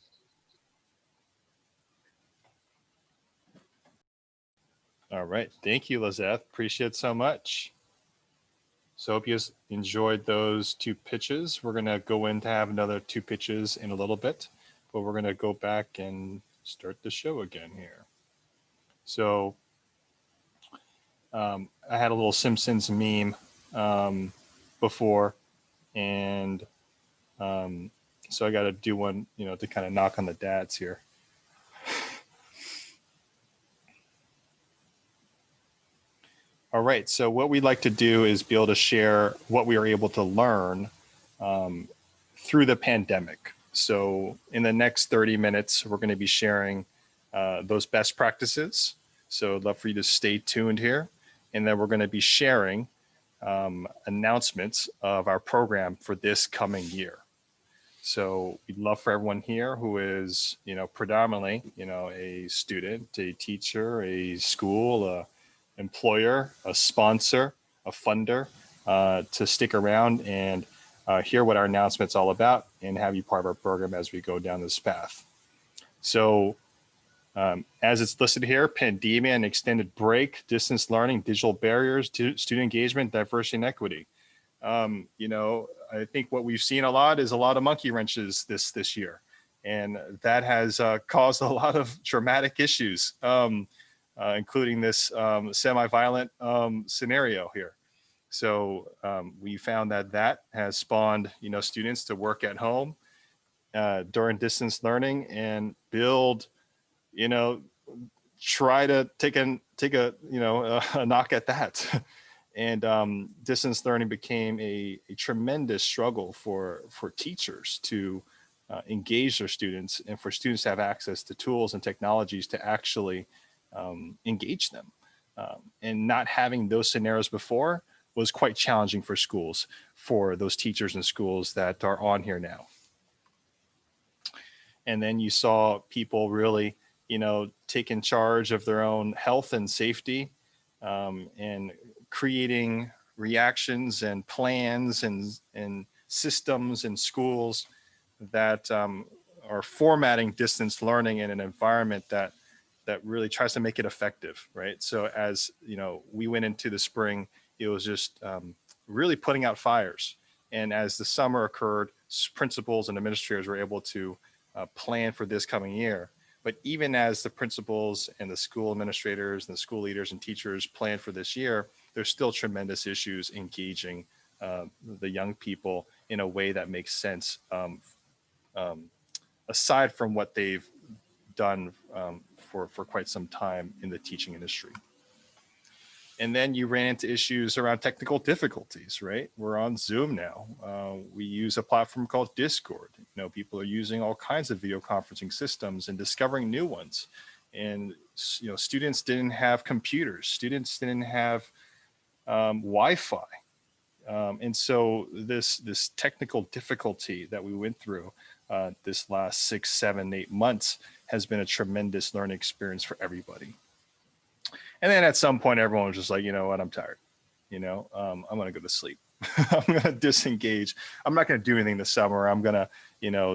All right. Thank you, Lizzeth. Appreciate it so much. So hope you enjoyed those two pitches. We're going to go in to have another two pitches in a little bit, but we're going to go back and start the show again here. So I had a little Simpsons meme before, and so I got to do one, you know, to kind of knock on the dads here. All right, so what we'd like to do is be able to share what we are able to learn through the pandemic. So in the next 30 minutes, we're going to be sharing those best practices. So I'd love for you to stay tuned here. And then we're going to be sharing announcements of our program for this coming year. So we'd love for everyone here who is, you know, predominantly, you know, a student, a teacher, a school, employer, a sponsor, a funder, to stick around and hear what our announcement's all about and have you part of our program as we go down this path. So as it's listed here, pandemia and extended break, distance learning, digital barriers to student engagement, diversity and equity. You know, I think what we've seen a lot is a lot of monkey wrenches this year. And that has caused a lot of dramatic issues. Including this semi-violent scenario here. So we found that has spawned, you know, students to work at home during distance learning and build, you know, try to take a a knock at that. And distance learning became a tremendous struggle for teachers to engage their students, and for students to have access to tools and technologies to actually engage them. And not having those scenarios before was quite challenging for schools, for those teachers and schools that are on here now. And then you saw people really, taking charge of their own health and safety, and creating reactions and plans and systems in schools that are formatting distance learning in an environment that really tries to make it effective, right? So as we went into the spring, it was just really putting out fires. And as the summer occurred, principals and administrators were able to plan for this coming year. But even as the principals and the school administrators and the school leaders and teachers plan for this year, there's still tremendous issues engaging the young people in a way that makes sense, aside from what they've done for quite some time in the teaching industry. And then you ran into issues around technical difficulties, right? We're on Zoom now. We use a platform called Discord. People are using all kinds of video conferencing systems and discovering new ones. And students didn't have computers. Students didn't have Wi-Fi. And so this technical difficulty that we went through this last 6, 7, 8 months has been a tremendous learning experience for everybody. And then at some point, everyone was just like, you know what, I'm tired. I'm going to go to sleep. I'm going to disengage. I'm not going to do anything this summer. I'm going to,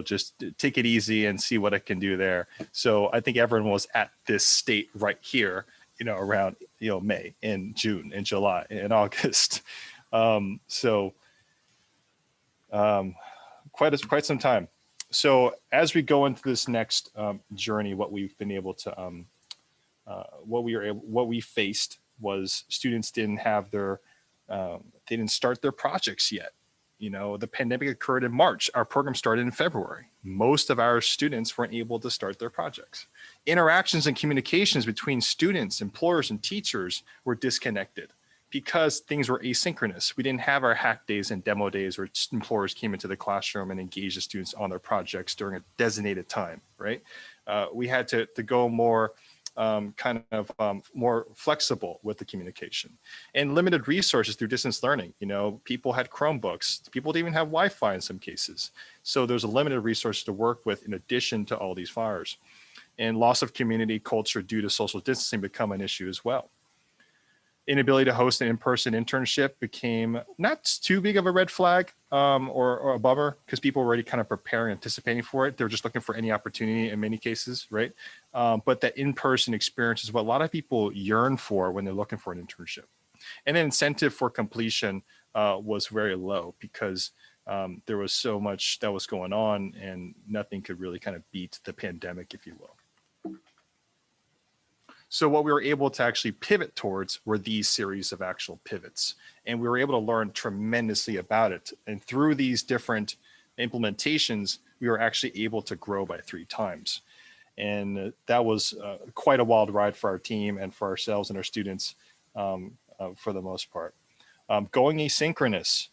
just take it easy and see what I can do there. So I think everyone was at this state right here, around, May and June and July and August. Quite some time. So as we go into this next journey, what we've been able to, what we faced was students didn't have they didn't start their projects yet. The pandemic occurred in March. Our program started in February. Most of our students weren't able to start their projects. Interactions and communications between students, employers, and teachers were disconnected because things were asynchronous. We didn't have our hack days and demo days where employers came into the classroom and engaged the students on their projects during a designated time, right? We had to go more more flexible with the communication, and limited resources through distance learning. People had Chromebooks. People didn't even have Wi-Fi in some cases. So there's a limited resource to work with in addition to all these fires. And loss of community culture due to social distancing become an issue as well. Inability to host an in-person internship became not too big of a red flag or a bummer, because people were already kind of preparing, anticipating for it. They're just looking for any opportunity in many cases, right? But that in-person experience is what a lot of people yearn for when they're looking for an internship. And then incentive for completion was very low because there was so much that was going on and nothing could really kind of beat the pandemic, if you will. So what we were able to actually pivot towards were these series of actual pivots. And we were able to learn tremendously about it. And through these different implementations, we were actually able to grow by 3 times. And that was quite a wild ride for our team and for ourselves and our students for the most part. Going asynchronous,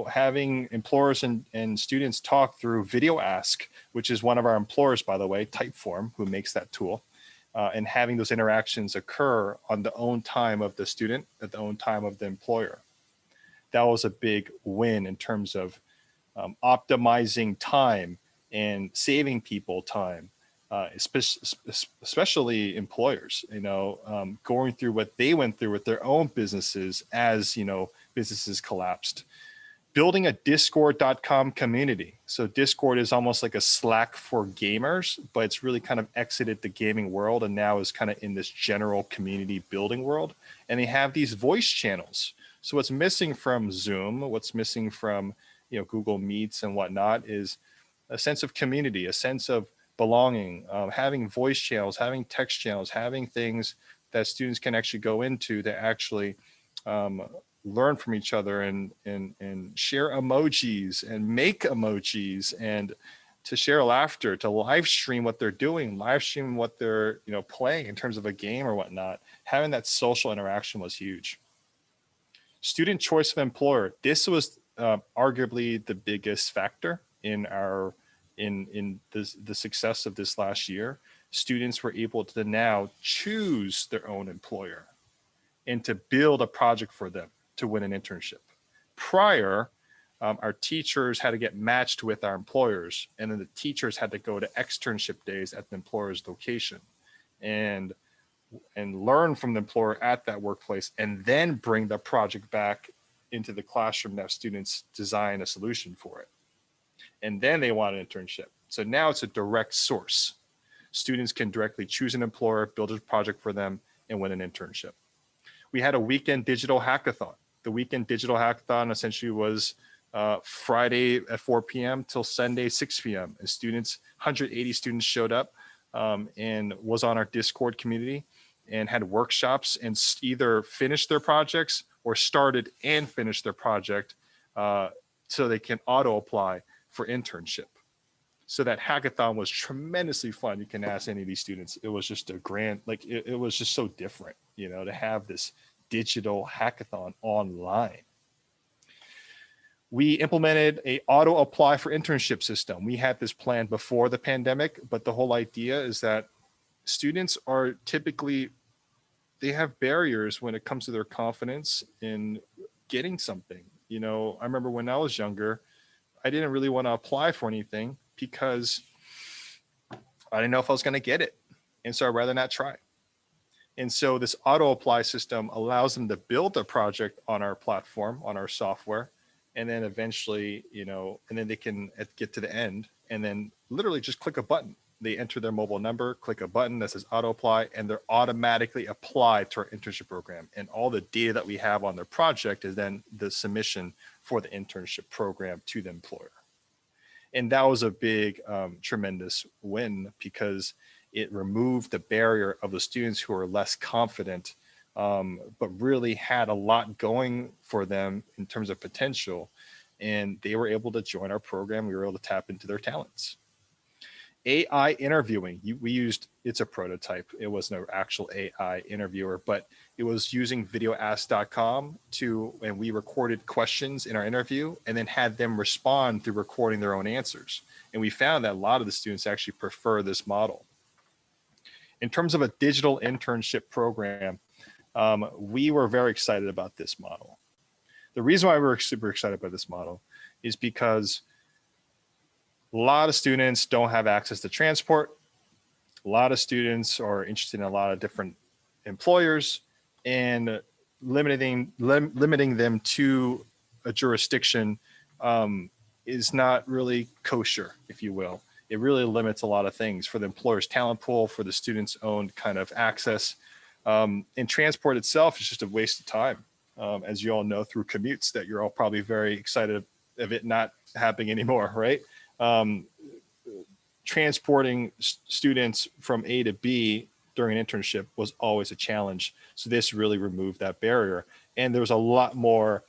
having employers and students talk through Video Ask, which is one of our employers, by the way, Typeform, who makes that tool. And having those interactions occur on the own time of the student, at the own time of the employer. That was a big win in terms of optimizing time and saving people time, especially employers, going through what they went through with their own businesses as, businesses collapsed. Building a discord.com community. So Discord is almost like a Slack for gamers, but it's really kind of exited the gaming world and now is kind of in this general community building world. And they have these voice channels. So what's missing from Zoom, what's missing from Google Meets and whatnot is a sense of community, a sense of belonging, having voice channels, having text channels, having things that students can actually go into to actually learn from each other and share emojis and make emojis and to share laughter, to live stream what they're doing, live stream what they're, playing in terms of a game or whatnot. Having that social interaction was huge. Student choice of employer. This was arguably the biggest factor in the success of this last year. Students were able to now choose their own employer and to build a project for them to win an internship. Prior, our teachers had to get matched with our employers, and then the teachers had to go to externship days at the employer's location and learn from the employer at that workplace, and then bring the project back into the classroom to have students design a solution for it. And then they want an internship. So now it's a direct source. Students can directly choose an employer, build a project for them, and win an internship. We had a weekend digital hackathon. The weekend digital hackathon essentially was Friday at 4 p.m. till Sunday 6 p.m. And 180 students showed up and was on our Discord community and had workshops and either finished their projects or started and finished their project so they can auto apply for internship. So that hackathon was tremendously fun. You can ask any of these students. It was just a grand, it was just so different, to have this digital hackathon online. We implemented a auto apply for internship system. We had this planned before the pandemic, but the whole idea is that students are typically, they have barriers when it comes to their confidence in getting something. I remember when I was younger, I didn't really want to apply for anything because I didn't know if I was going to get it. And so I'd rather not try. And so this auto apply system allows them to build a project on our platform, on our software, and then eventually, and then they can get to the end and then literally just click a button. They enter their mobile number, click a button that says auto apply, and they're automatically applied to our internship program. And all the data that we have on their project is then the submission for the internship program to the employer. And that was a big, tremendous win because it removed the barrier of the students who are less confident, but really had a lot going for them in terms of potential. And they were able to join our program. We were able to tap into their talents. AI interviewing, it's a prototype. It wasn't an actual AI interviewer, but it was using videoask.com and we recorded questions in our interview and then had them respond through recording their own answers. And we found that a lot of the students actually prefer this model. In terms of a digital internship program, we were very excited about this model. The reason why we were super excited about this model is because a lot of students don't have access to transport. A lot of students are interested in a lot of different employers, and limiting them to a jurisdiction is not really kosher, if you will. It really limits a lot of things for the employer's talent pool, for the student's own kind of access. And transport itself is just a waste of time, as you all know through commutes that you're all probably very excited of it not happening anymore, right? Transporting students from A to B during an internship was always a challenge. So this really removed that barrier. And there was a lot more,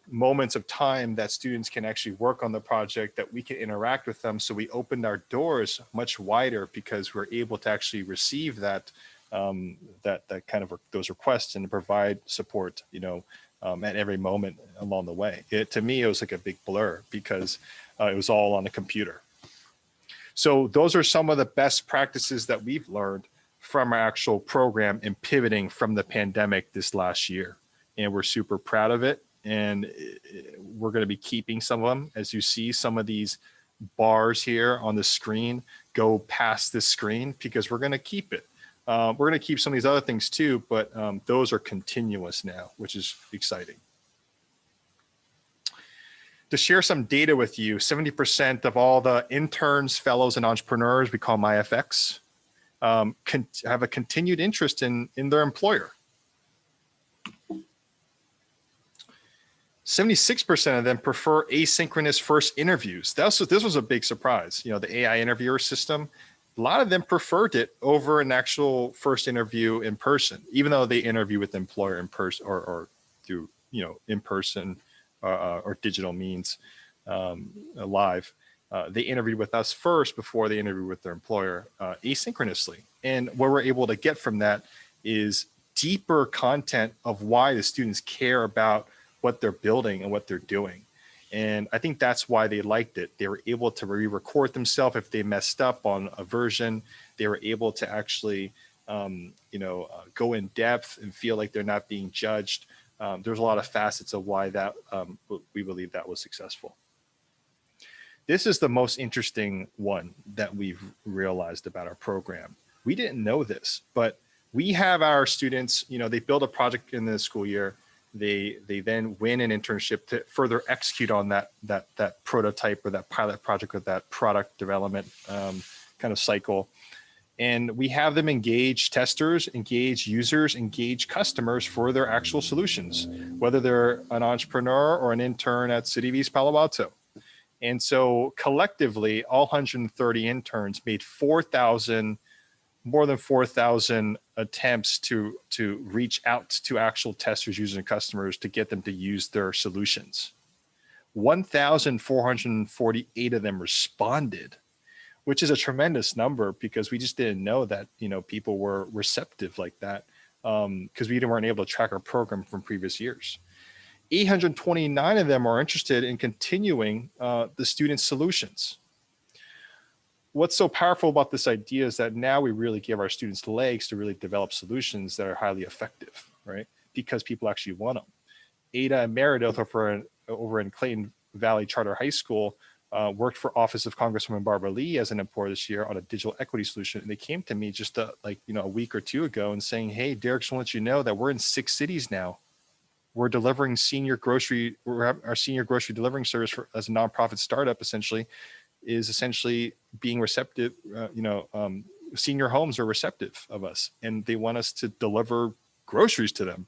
moments of time that students can actually work on the project, that we can interact with them. So we opened our doors much wider because we're able to actually receive that kind of those requests and provide support, at every moment along the way. To me, it was like a big blur because it was all on the computer. So those are some of the best practices that we've learned from our actual program in pivoting from the pandemic this last year. And we're super proud of it. And we're going to be keeping some of them. As you see, some of these bars here on the screen go past this screen because we're going to keep it. We're going to keep some of these other things too, but those are continuous now, which is exciting. To share some data with you, 70% of all the interns, fellows, and entrepreneurs we call MyFX have a continued interest in their employer. 76% of them prefer asynchronous first interviews. This was a big surprise. The AI interviewer system, a lot of them preferred it over an actual first interview in person, even though they interview with the employer in person or through, in person or digital means. live, they interviewed with us first before they interviewed with their employer asynchronously. And what we're able to get from that is deeper content of why the students care about what they're building and what they're doing. And I think that's why they liked it. They were able to re-record themselves if they messed up on a version. They were able to actually, go in depth and feel like they're not being judged. There's a lot of facets of why that we believe that was successful. This is the most interesting one that we've realized about our program. We didn't know this, but we have our students, they build a project in the school year. They then win an internship to further execute on that prototype or that pilot project or that product development kind of cycle. And we have them engage testers, engage users, engage customers for their actual solutions, whether they're an entrepreneur or an intern at City of East Palo Alto. And so collectively, all 130 interns made more than 4,000 attempts to reach out to actual testers, users, and customers to get them to use their solutions. 1,448 of them responded, which is a tremendous number because we just didn't know that, people were receptive like that because we weren't able to track our program from previous years. 829 of them are interested in continuing the student solutions. What's so powerful about this idea is that now we really give our students legs to really develop solutions that are highly effective, right? Because people actually want them. Ada and Meredith over in Clayton Valley Charter High School worked for Office of Congresswoman Barbara Lee as an employer this year on a digital equity solution. And they came to me just a week or two ago and saying, hey, Derek, just want to let you know that we're in 6 cities now. We're delivering our senior grocery delivering service as a nonprofit startup is being receptive. Senior homes are receptive of us and they want us to deliver groceries to them.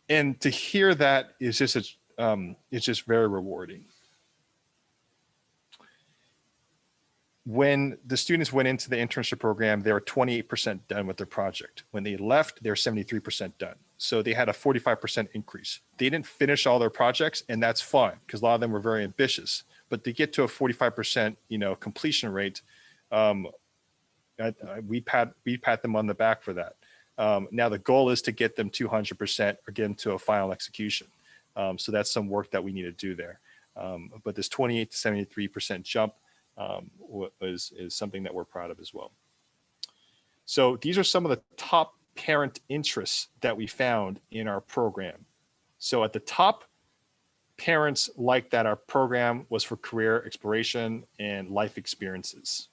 And to hear that is just, it's just very rewarding. When the students went into the internship program, they were 28% done with their project. When they left, they were 73% done. So they had a 45% increase. They didn't finish all their projects, and that's fine because a lot of them were very ambitious. But to get to a 45%, completion rate, we pat them on the back for that. Now the goal is to get them 200% or get them to a final execution. So that's some work that we need to do there. But this 28 to 73% jump is something that we're proud of as well. So these are some of the top parent interests that we found in our program. So at the top, parents liked that our program was for career exploration and life experiences.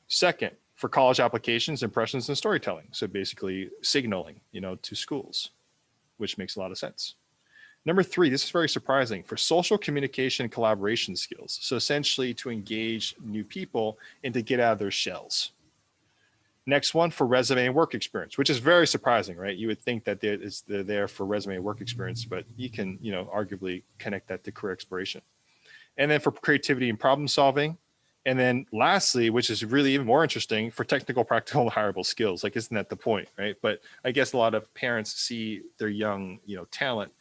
Second, for college applications, impressions, and storytelling. So basically signaling, to schools, which makes a lot of sense. Number 3, this is very surprising, for social communication and collaboration skills. So essentially to engage new people and to get out of their shells. Next one, for resume and work experience, which is very surprising, right? You would think that they're there for resume and work experience, but you can, arguably connect that to career exploration. And then for creativity and problem solving. And then lastly, which is really even more interesting, for technical, practical, and hireable skills. Like, isn't that the point, right? But I guess a lot of parents see their young, talent,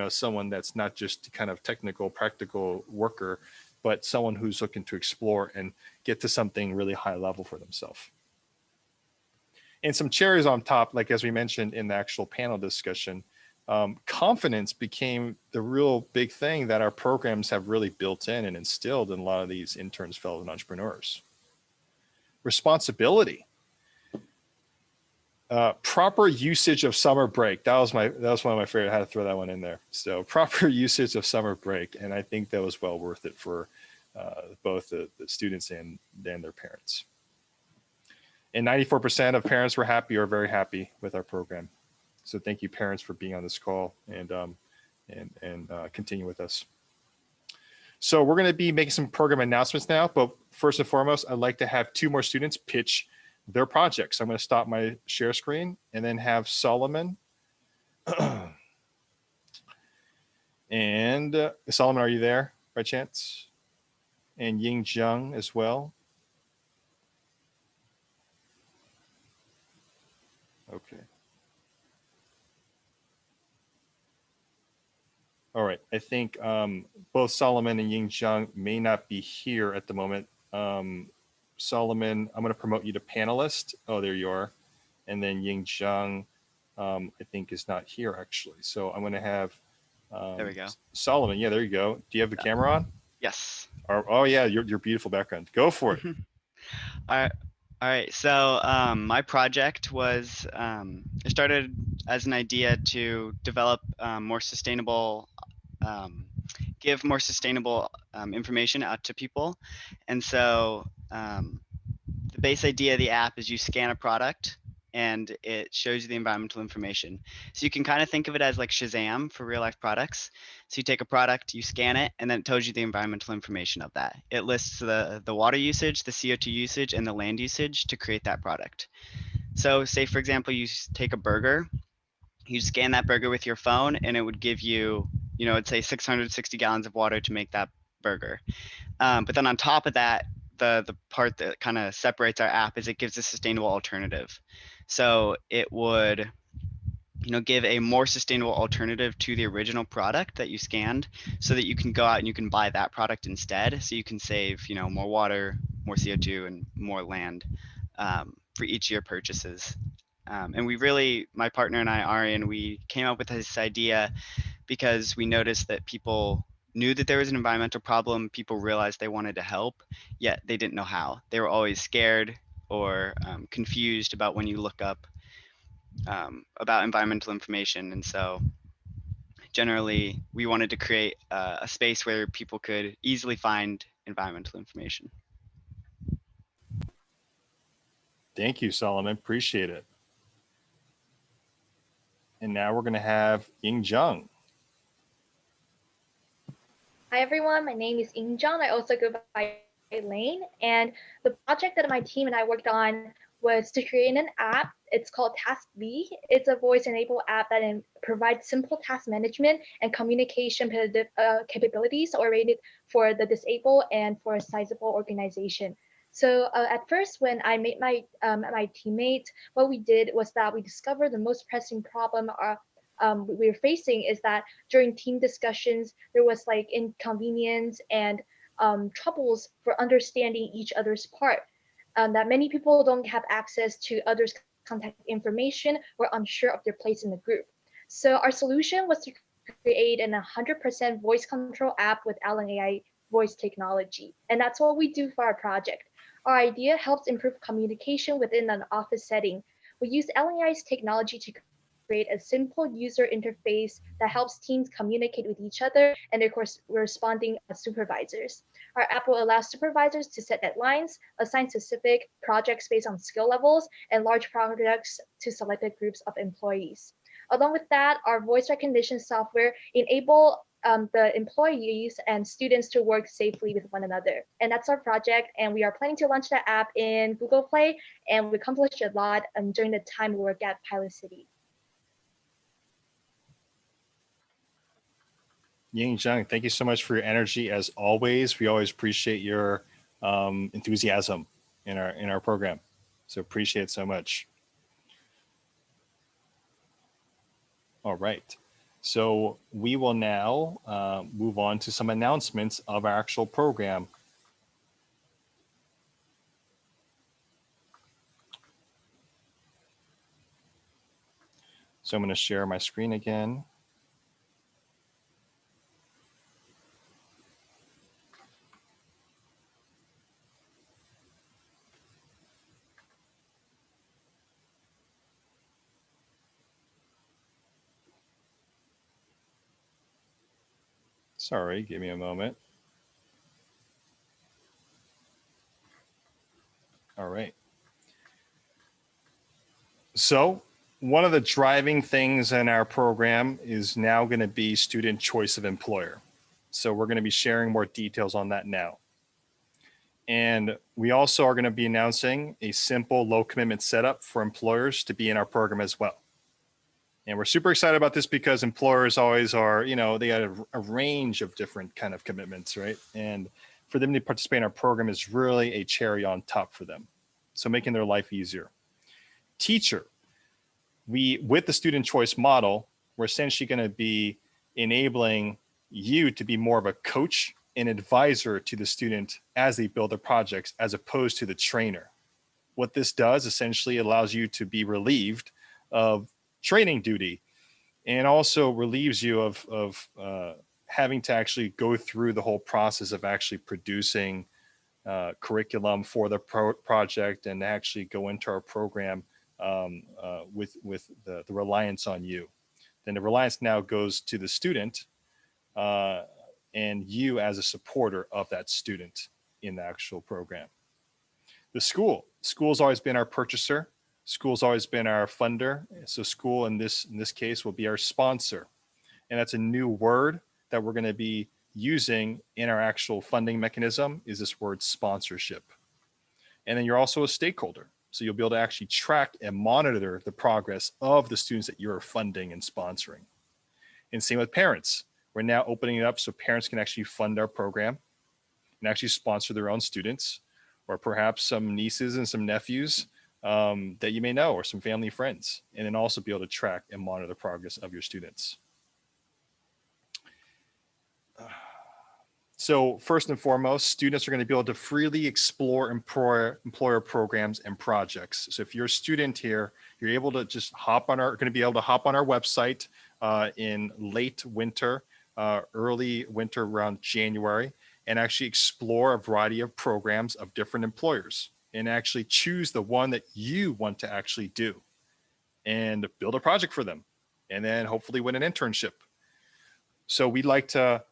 someone that's not just kind of technical, practical worker, but someone who's looking to explore and get to something really high level for themselves. And some cherries on top, like as we mentioned in the actual panel discussion, confidence became the real big thing that our programs have really built in and instilled in a lot of these interns, fellows, and entrepreneurs. Responsibility. Proper usage of summer break. That was one of my favorite. I had to throw that one in there. So proper usage of summer break. And I think that was well worth it for both the students and their parents. And 94% of parents were happy or very happy with our program. So thank you, parents, for being on this call and continue with us. So we're going to be making some program announcements now, but first and foremost, I'd like to have 2 more students pitch their projects. I'm going to stop my share screen and then have Solomon. And Solomon, are you there by chance? And Ying Zheng as well. Okay. All right, I think both Solomon and Ying Zhang may not be here at the moment. Solomon, I'm going to promote you to panelist. Oh, there you are. And then Ying Zhang, I think is not here actually. So I'm going to have there we go. Solomon. Yeah, there you go. Do you have the camera on? Yes. Oh yeah, your beautiful background. Go for it. All right. So my project was it started as an idea to develop more sustainable, give more sustainable information out to people, and so the base idea of the app is you scan a product and it shows you the environmental information. So you can kind of think of it as like Shazam for real life products. So you take a product, you scan it, and then it tells you the environmental information of that. It lists the water usage, the CO2 usage, and the land usage to create that product. So say for example, you take a burger, you scan that burger with your phone and it would give you, it'd say 660 gallons of water to make that burger. But then on top of that, the part that kind of separates our app is it gives a sustainable alternative. So it would, give a more sustainable alternative to the original product that you scanned so that you can go out and you can buy that product instead. So you can save, more water, more CO2 and more land for each of your purchases. And we really, my partner and I, Arian, we came up with this idea because we noticed that people knew that there was an environmental problem. People realized they wanted to help, yet they didn't know how. They were always scared or confused about when you look up about environmental information. And so generally, we wanted to create a space where people could easily find environmental information. Thank you, Solomon. Appreciate it. And now we're going to have Ying Zhang. Hi everyone, my name is Ying Zhang. I also go by Elaine, and the project that my team and I worked on was to create an app. It's called Task V. It's a voice-enabled app that provides simple task management and communication capabilities oriented for the disabled and for a sizable organization. So at first, when I met my teammates, what we did was that we discovered the most pressing problem we were facing is that during team discussions, there was like inconvenience and troubles for understanding each other's part. That many people don't have access to others' contact information or unsure of their place in the group. So our solution was to create an 100% voice control app with Alan AI voice technology. And that's what we do for our project. Our idea helps improve communication within an office setting. We use Alan AI's technology to create a simple user interface that helps teams communicate with each other and their corresponding supervisors. Our app will allow supervisors to set deadlines, assign specific projects based on skill levels, and large projects to selected groups of employees. Along with that, our voice recognition software enable the employees and students to work safely with one another. And that's our project. And we are planning to launch that app in Google Play. And we accomplished a lot during the time we work at PilotCity. Ying Zhang, thank you so much for your energy as always. We always appreciate your enthusiasm in our program. So appreciate it so much. All right. So we will now move on to some announcements of our actual program. So I'm going to share my screen again. Sorry, give me a moment. All right. So one of the driving things in our program is now going to be student choice of employer. So we're going to be sharing more details on that now. And we also are going to be announcing a simple low commitment setup for employers to be in our program as well. And we're super excited about this because employers always are, they have a range of different kind of commitments, right? And for them to participate in our program is really a cherry on top for them. So making their life easier. Teacher, with the student choice model, we're essentially going to be enabling you to be more of a coach and advisor to the student as they build their projects, as opposed to the trainer. What this does essentially allows you to be relieved of training duty, and also relieves you of having to actually go through the whole process of actually producing curriculum for the project and actually go into our program with the reliance on you. Then the reliance now goes to the student and you as a supporter of that student in the actual program. The school's always been our purchaser. School's always been our funder. So school in this case will be our sponsor. And that's a new word that we're going to be using in our actual funding mechanism, is this word sponsorship. And then you're also a stakeholder. So you'll be able to actually track and monitor the progress of the students that you're funding and sponsoring. And same with parents. We're now opening it up so parents can actually fund our program and actually sponsor their own students, or perhaps some nieces and some nephews that you may know, or some family friends, and then also be able to track and monitor the progress of your students. So first and foremost, students are going to be able to freely explore employer programs and projects. So if you're a student here, you're able to just going to be able to hop on our website in late winter, early winter around January, and actually explore a variety of programs of different employers and actually choose the one that you want to actually do and build a project for them, and then hopefully win an internship. So we'd like to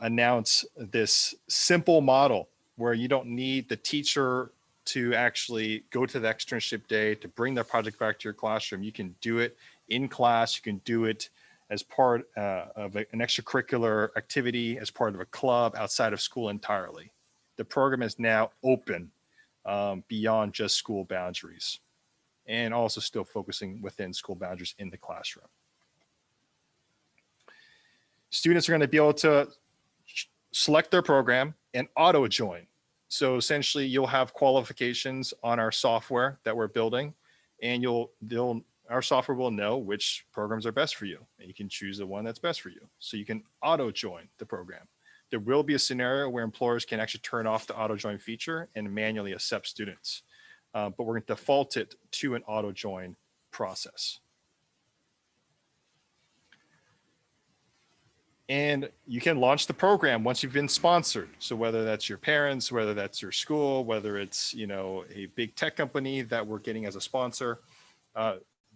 announce this simple model where you don't need the teacher to actually go to the externship day to bring their project back to your classroom. You can do it in class. You can do it as part of an extracurricular activity, as part of a club outside of school entirely. The program is now open beyond just school boundaries, and also still focusing within school boundaries in the classroom. Students are going to be able to select their program and auto join. So essentially you'll have qualifications on our software that we're building, and our software will know which programs are best for you, and you can choose the one that's best for you. So you can auto join the program. There will be a scenario where employers can actually turn off the auto join feature and manually accept students, but we're going to default it to an auto join process. And you can launch the program once you've been sponsored. So whether that's your parents, whether that's your school, whether it's a big tech company that we're getting as a sponsor,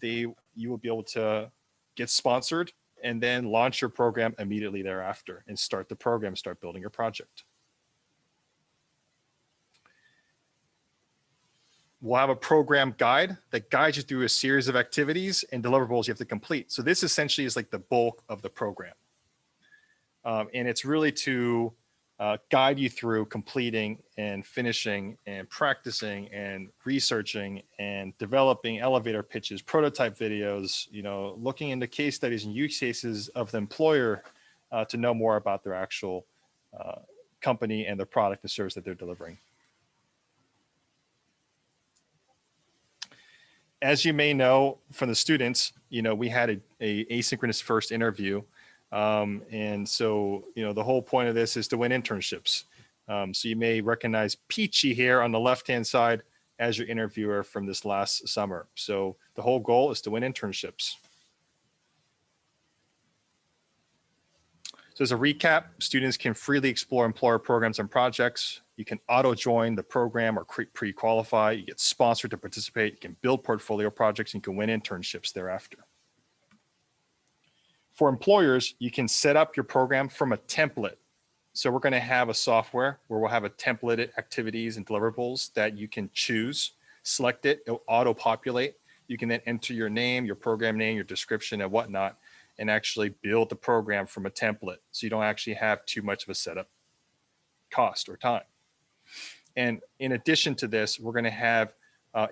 you will be able to get sponsored and then launch your program immediately thereafter and start the program, start building your project. We'll have a program guide that guides you through a series of activities and deliverables you have to complete. So this essentially is like the bulk of the program. And it's really to guide you through completing and finishing and practicing and researching and developing elevator pitches, prototype videos, looking into case studies and use cases of the employer to know more about their actual company and the product and service that they're delivering. As you may know from the students, we had a asynchronous first interview. And so, the whole point of this is to win internships. So you may recognize Peachy here on the left-hand side as your interviewer from this last summer. So the whole goal is to win internships. So as a recap, students can freely explore employer programs and projects. You can auto join the program or pre-qualify. You get sponsored to participate. You can build portfolio projects, and you can win internships thereafter. For employers, you can set up your program from a template. So we're going to have a software where we'll have a templated activities and deliverables that you can choose, select it, it'll auto-populate. You can then enter your name, your program name, your description and whatnot, and actually build the program from a template. So you don't actually have too much of a setup cost or time. And in addition to this, we're going to have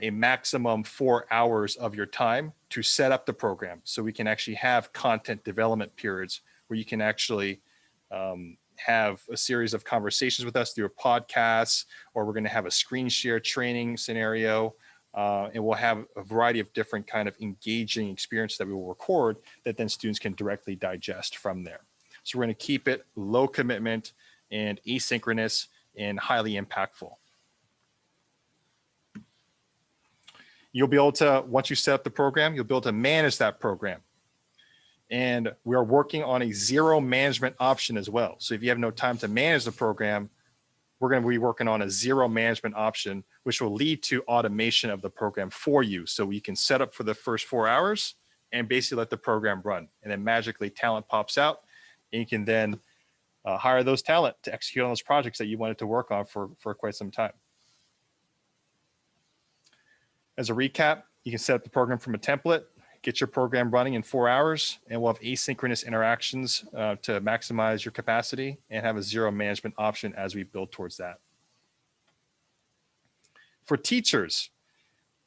a maximum 4 hours of your time to set up the program. So we can actually have content development periods where you can actually have a series of conversations with us through a podcast, or we're going to have a screen share training scenario. And we'll have a variety of different kind of engaging experiences that we will record that then students can directly digest from there. So we're going to keep it low commitment and asynchronous and highly impactful. You'll be able to, once you set up the program, you'll be able to manage that program. And we are working on a zero management option as well. So if you have no time to manage the program, we're going to be working on a zero management option, which will lead to automation of the program for you. So you can set up for the first 4 hours and basically let the program run. And then magically talent pops out and you can then hire those talent to execute on those projects that you wanted to work on for quite some time. As a recap, you can set up the program from a template, get your program running in 4 hours, and we'll have asynchronous interactions to maximize your capacity and have a zero management option as we build towards that. For teachers,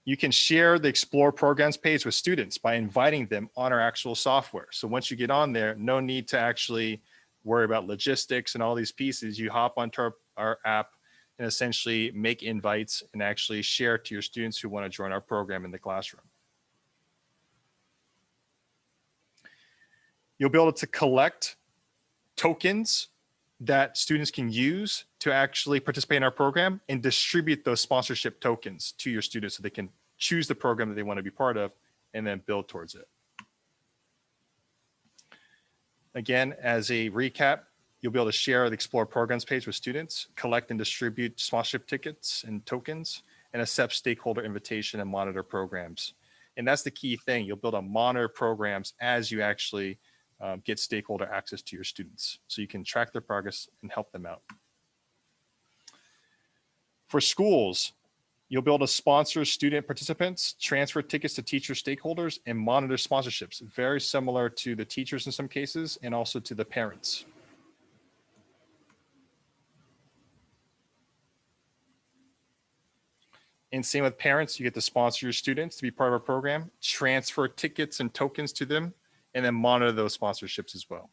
you can share the Explore Programs page with students by inviting them on our actual software. So once you get on there, no need to actually worry about logistics and all these pieces. You hop onto our app and essentially make invites and actually share to your students who want to join our program in the classroom. You'll be able to collect tokens that students can use to actually participate in our program and distribute those sponsorship tokens to your students so they can choose the program that they want to be part of and then build towards it. Again, as a recap, you'll be able to share the Explore Programs page with students, collect and distribute sponsorship tickets and tokens, and accept stakeholder invitation and monitor programs. And that's the key thing. You'll be able to monitor programs as you actually get stakeholder access to your students. So you can track their progress and help them out. For schools, you'll be able to sponsor student participants, transfer tickets to teacher stakeholders, and monitor sponsorships, very similar to the teachers in some cases and also to the parents. And same with parents, you get to sponsor your students to be part of our program, transfer tickets and tokens to them, and then monitor those sponsorships as well.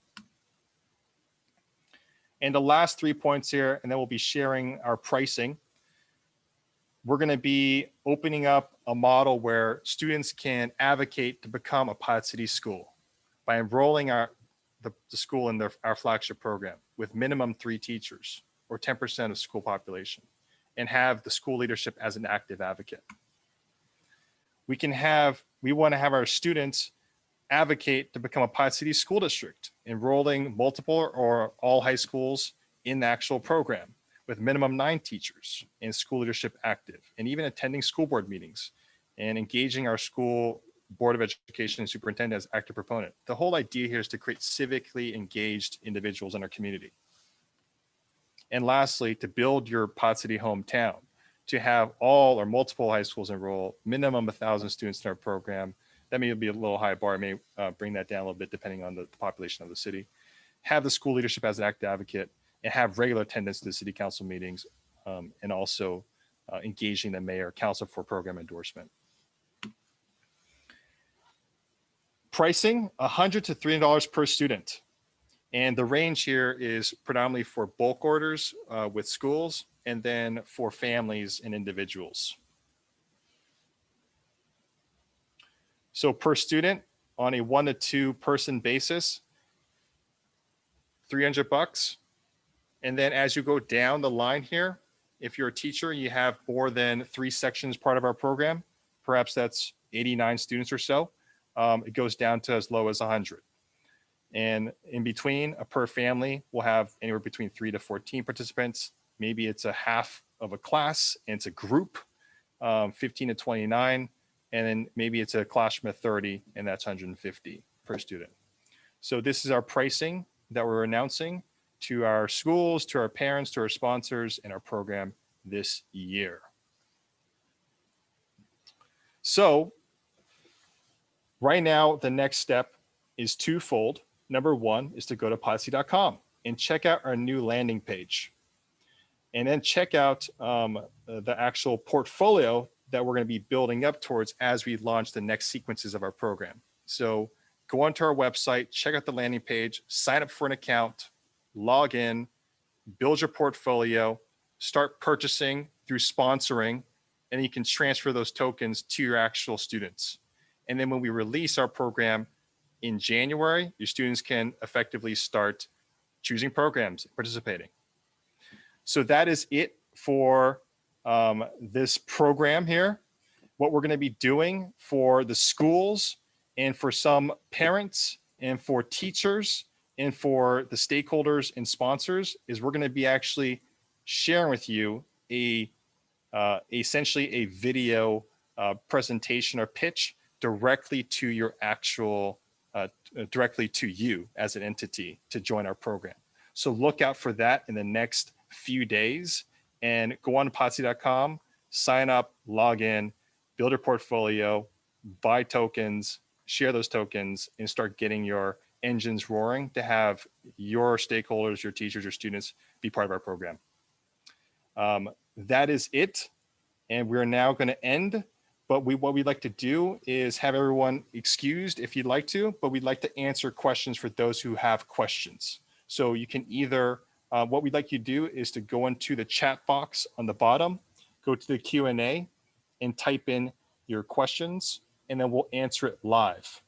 And the last 3 points here, and then we'll be sharing our pricing. We're going to be opening up a model where students can advocate to become a PilotCity school by enrolling the school in our flagship program with minimum 3 teachers or 10% of school population, and have the school leadership as an active advocate. We want to have our students advocate to become a PilotCity school district, enrolling multiple or all high schools in the actual program with minimum 9 teachers and school leadership active, and even attending school board meetings and engaging our school board of education and superintendent as active proponent. The whole idea here is to create civically engaged individuals in our community. And lastly, to build your PilotCity hometown, to have all or multiple high schools enroll, minimum 1,000 students in our program. That may be a little high bar. I may bring that down a little bit depending on the population of the city. Have the school leadership as an active advocate and have regular attendance to the city council meetings, and also engaging the mayor, council for program endorsement. Pricing, $100 to $300 per student. And the range here is predominantly for bulk orders with schools and then for families and individuals. So per student on a 1 to 2 person basis, $300. And then as you go down the line here, if you're a teacher, you have more than 3 sections part of our program, perhaps that's 89 students or so, it goes down to as low as 100. And in between, a per family will have anywhere between 3 to 14 participants. Maybe it's a half of a class and it's a group, 15 to 29. And then maybe it's a classroom of 30 and that's 150 per student. So this is our pricing that we're announcing to our schools, to our parents, to our sponsors in our program this year. So right now, the next step is twofold. Number one is to go to pilotcity.com and check out our new landing page. And then check out the actual portfolio that we're going to be building up towards as we launch the next sequences of our program. So go onto our website, check out the landing page, sign up for an account, log in, build your portfolio, start purchasing through sponsoring, and you can transfer those tokens to your actual students. And then when we release our program in January, your students can effectively start choosing programs, participating. So that is it for this program here. What we're going to be doing for the schools and for some parents and for teachers and for the stakeholders and sponsors is we're going to be actually sharing with you essentially a video presentation or pitch directly to your actual, directly to you as an entity to join our program. So look out for that in the next few days and go on to PilotCity.com, sign up, log in, build your portfolio, buy tokens, share those tokens, and start getting your engines roaring to have your stakeholders, your teachers, your students be part of our program. That is it. And we're now going to end. But what we'd like to do is have everyone excused if you'd like to, but we'd like to answer questions for those who have questions. So you can either, what we'd like you to do is to go into the chat box on the bottom, go to the Q&A and type in your questions, and then we'll answer it live.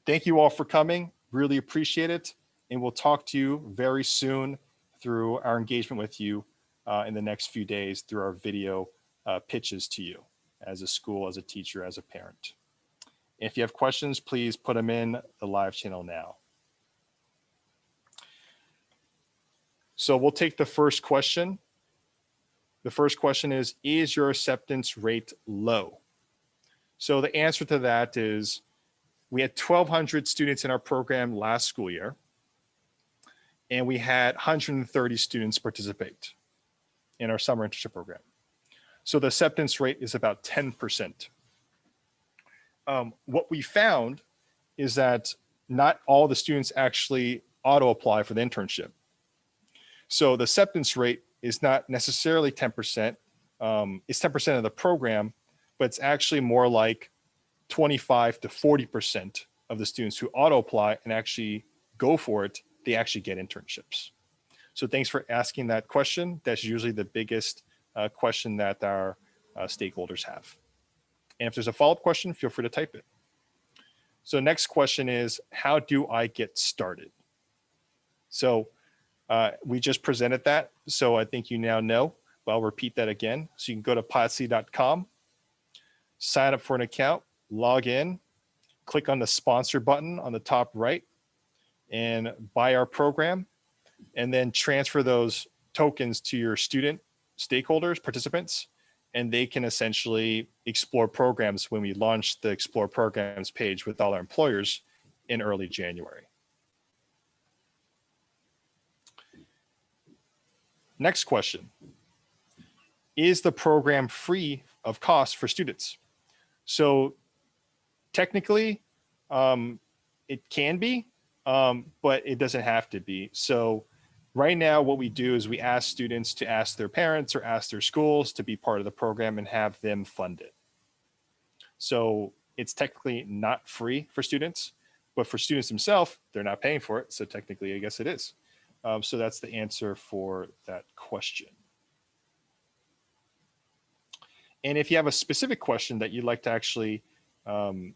Thank you all for coming. Really appreciate it. And we'll talk to you very soon through our engagement with you in the next few days through our video pitches to you as a school, as a teacher, as a parent. If you have questions, please put them in the live channel now. So we'll take the first question. The first question is your acceptance rate low? So the answer to that is we had 1,200 students in our program last school year, and we had 130 students participate in our summer internship program. So the acceptance rate is about 10%. What we found is that not all the students actually auto-apply for the internship. So the acceptance rate is not necessarily 10%. It's 10% of the program, but it's actually more like 25 to 40% of the students who auto-apply and actually go for it, they actually get internships. So thanks for asking that question. That's usually the biggest question that our stakeholders have. And if there's a follow-up question, feel free to type it. So next question is, how do I get started? So we just presented that, so I think you now know, but I'll repeat that again. So you can go to PilotCity.com, sign up for an account, log in, click on the sponsor button on the top right, and buy our program, and then transfer those tokens to your student stakeholders, participants, and they can essentially explore programs when we launch the Explore Programs page with all our employers in early January. Next question. Is the program free of cost for students? So technically, it can be, but it doesn't have to be. So right now, what we do is we ask students to ask their parents or ask their schools to be part of the program and have them fund it. So it's technically not free for students, but for students themselves, they're not paying for it. So technically, I guess it is. So that's the answer for that question. And if you have a specific question that you'd like to actually have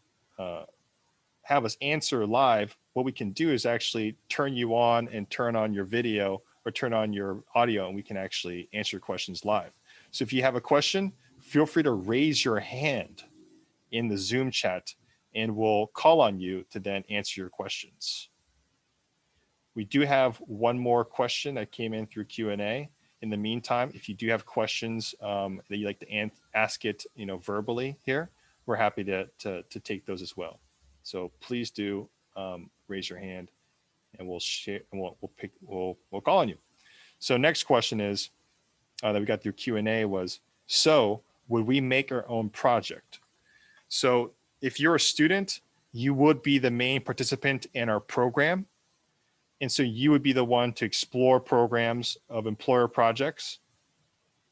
us answer live, what we can do is actually turn you on and turn on your video or turn on your audio, and we can actually answer questions live. So if you have a question, feel free to raise your hand in the Zoom chat and we'll call on you to then answer your questions. We do have one more question that came in through Q&A. In the meantime, if you do have questions that you'd like to ask it, verbally here, we're happy to take those as well. So please do raise your hand, and we'll share, and we'll call on you. So next question is that we got through Q&A was, so would we make our own project? So if you're a student, you would be the main participant in our program. And so you would be the one to explore programs of employer projects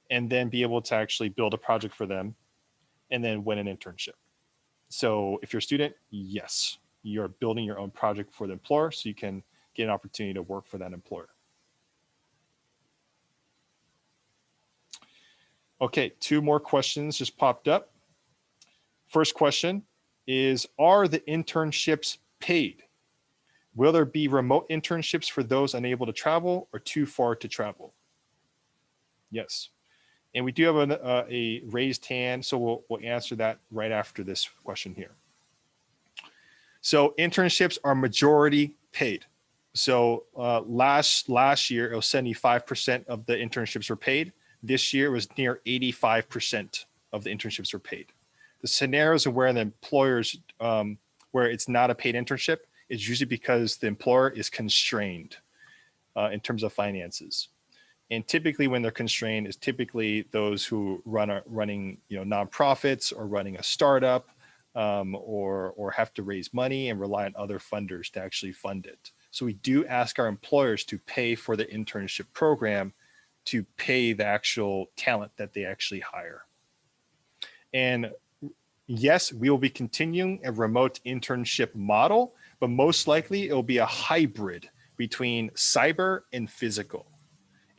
and then be able to actually build a project for them and then win an internship. So if you're a student, yes, you're building your own project for the employer so you can get an opportunity to work for that employer. Okay, two more questions just popped up. First question is, are the internships paid? Will there be remote internships for those unable to travel or too far to travel? Yes. And we do have a raised hand, so we'll answer that right after this question here. So internships are majority paid. So last year, it was 75% of the internships were paid. This year, it was near 85% of the internships were paid. The scenarios where the employers, where it's not a paid internship, is usually because the employer is constrained in terms of finances. And typically when they're constrained is typically those who running nonprofits or running a startup, or have to raise money and rely on other funders to actually fund it. So we do ask our employers to pay for the internship program to pay the actual talent that they actually hire. And yes, we will be continuing a remote internship model, but most likely it will be a hybrid between cyber and physical.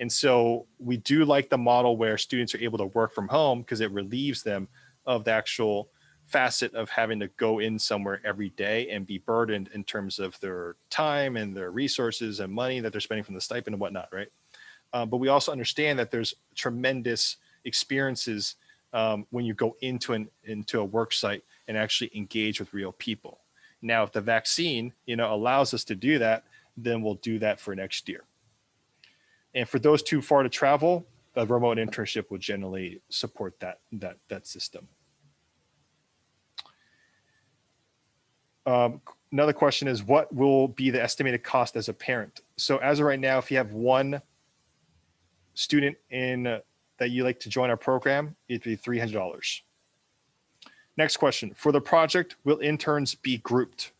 And so we do like the model where students are able to work from home because it relieves them of the actual facet of having to go in somewhere every day and be burdened in terms of their time and their resources and money that they're spending from the stipend and whatnot, right? But we also understand that there's tremendous experiences when you go into a work site and actually engage with real people. Now, if the vaccine, allows us to do that, then we'll do that for next year. And for those too far to travel, the remote internship will generally support that system. Another question is, what will be the estimated cost as a parent? So as of right now, if you have one student that you like to join our program, it'd be $300. Next question, for the project, will interns be grouped?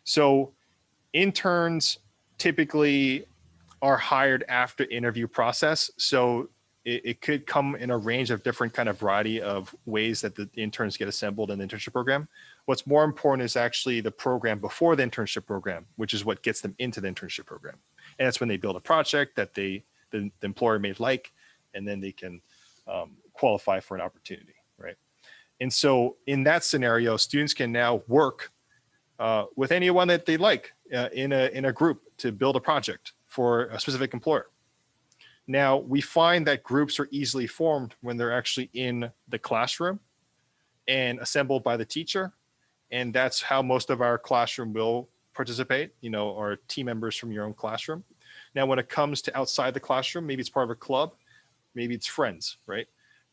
So interns typically are hired after interview process. So it could come in a range of different kind of variety of ways that the interns get assembled in the internship program. What's more important is actually the program before the internship program, which is what gets them into the internship program. And that's when they build a project that the employer may like, and then they can qualify for an opportunity, right? And so in that scenario, students can now work with anyone that they like in a group to build a project for a specific employer. Now, we find that groups are easily formed when they're actually in the classroom and assembled by the teacher. And that's how most of our classroom will participate, or team members from your own classroom. Now, when it comes to outside the classroom, maybe it's part of a club, maybe it's friends, right?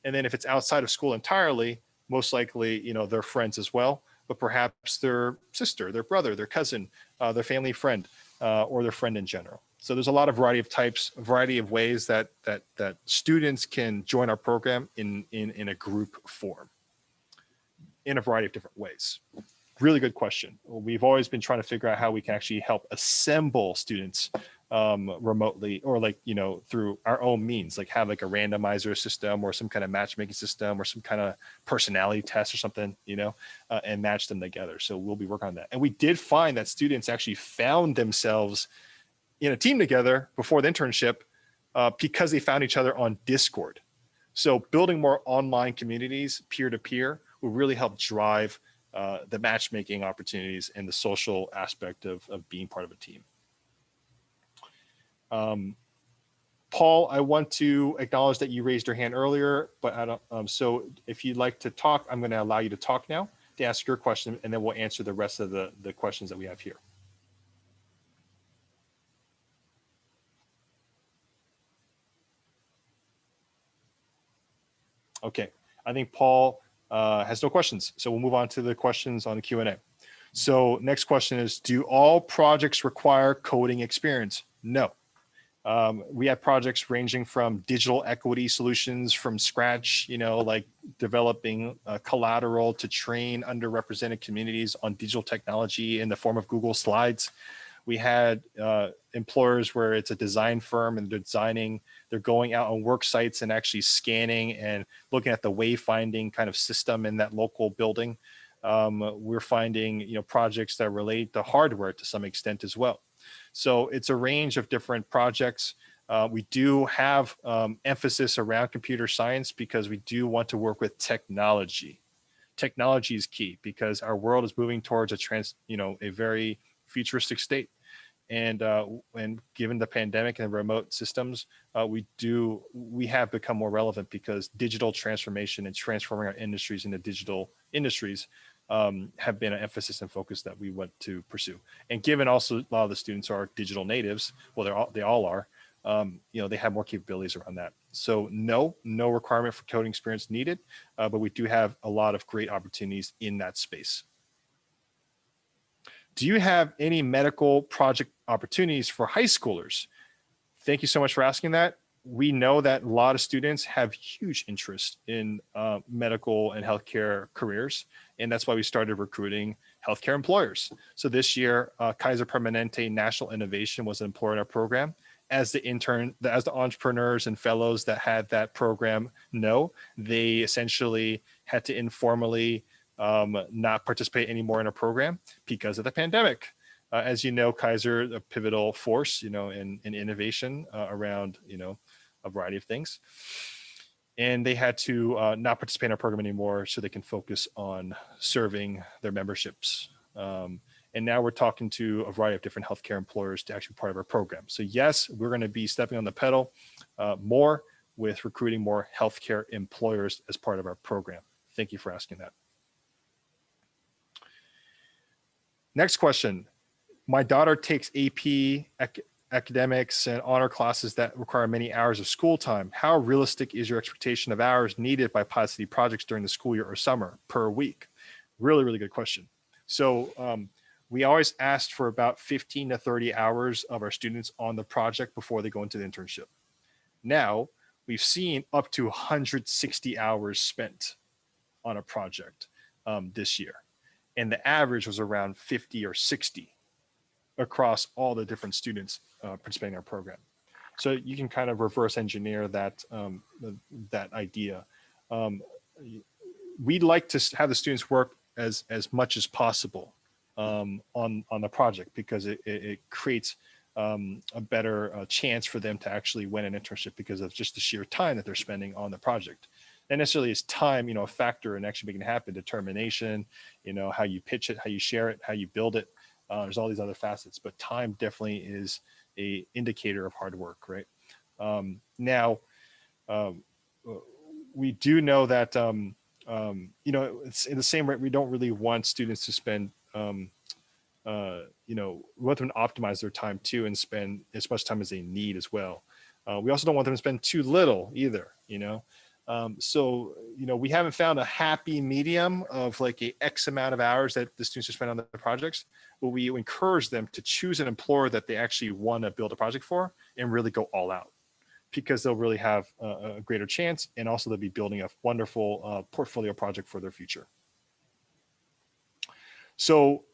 And then if it's outside of school entirely, most likely, they're friends as well, but perhaps their sister, their brother, their cousin, their family friend, or their friend in general. So there's a lot of variety of types, a variety of ways that students can join our program in a group form in a variety of different ways. Really good question. We've always been trying to figure out how we can actually help assemble students remotely, or through our own means, like have like a randomizer system or some kind of matchmaking system or some kind of personality test or something, and match them together. So we'll be working on that. And we did find that students actually found themselves in a team together before the internship because they found each other on Discord. So building more online communities, peer-to-peer, will really help drive the matchmaking opportunities and the social aspect of being part of a team. Paul, I want to acknowledge that you raised your hand earlier, but I don't. So if you'd like to talk, I'm going to allow you to talk now to ask your question, and then we'll answer the rest of the questions that we have here. Okay, I think Paul has no questions, so we'll move on to the questions on the Q&A. So next question is, do all projects require coding experience? No. We have projects ranging from digital equity solutions from scratch, like developing collateral to train underrepresented communities on digital technology in the form of Google Slides. We had employers where it's a design firm and they're going out on work sites and actually scanning and looking at the wayfinding kind of system in that local building. We're finding, projects that relate to hardware to some extent as well. So it's a range of different projects. We do have emphasis around computer science because we do want to work with technology. Technology is key because our world is moving towards a very futuristic state. And given the pandemic and remote systems, we have become more relevant because digital transformation and transforming our industries into digital industries have been an emphasis and focus that we want to pursue. And given also a lot of the students are digital natives, well, they all are, they have more capabilities around that. So no requirement for coding experience needed, but we do have a lot of great opportunities in that space. Do you have any medical project opportunities for high schoolers? Thank you so much for asking that. We know that a lot of students have huge interest in medical and healthcare careers, and that's why we started recruiting healthcare employers. So this year, Kaiser Permanente National Innovation was an employer in our program. As the entrepreneurs and fellows that had that program know, they essentially had to informally not participate anymore in a program because of the pandemic. As you know, Kaiser, a pivotal force, in innovation around, a variety of things. And they had to not participate in our program anymore so they can focus on serving their memberships. And now we're talking to a variety of different healthcare employers to actually be part of our program. So yes, we're going to be stepping on the pedal more with recruiting more healthcare employers as part of our program. Thank you for asking that. Next question. My daughter takes AP academics and honor classes that require many hours of school time. How realistic is your expectation of hours needed by PilotCity projects during the school year or summer per week? Really, really good question. So we always asked for about 15 to 30 hours of our students on the project before they go into the internship. Now, we've seen up to 160 hours spent on a project this year. And the average was around 50 or 60 across all the different students participating in our program. So you can kind of reverse engineer that, that idea. We'd like to have the students work as much as possible on the project because it creates a better chance for them to actually win an internship because of just the sheer time that they're spending on the project. And necessarily is time, a factor in actually making it happen, determination, how you pitch it, how you share it, how you build it. There's all these other facets, but time definitely is a indicator of hard work, right? Now, we do know that, it's in the same rate, we don't really want students to spend, we want them to optimize their time too and spend as much time as they need as well. We also don't want them to spend too little either, So, we haven't found a happy medium of like a X amount of hours that the students are spending on the projects, but we encourage them to choose an employer that they actually want to build a project for and really go all out because they'll really have a greater chance. And also they'll be building a wonderful portfolio project for their future. So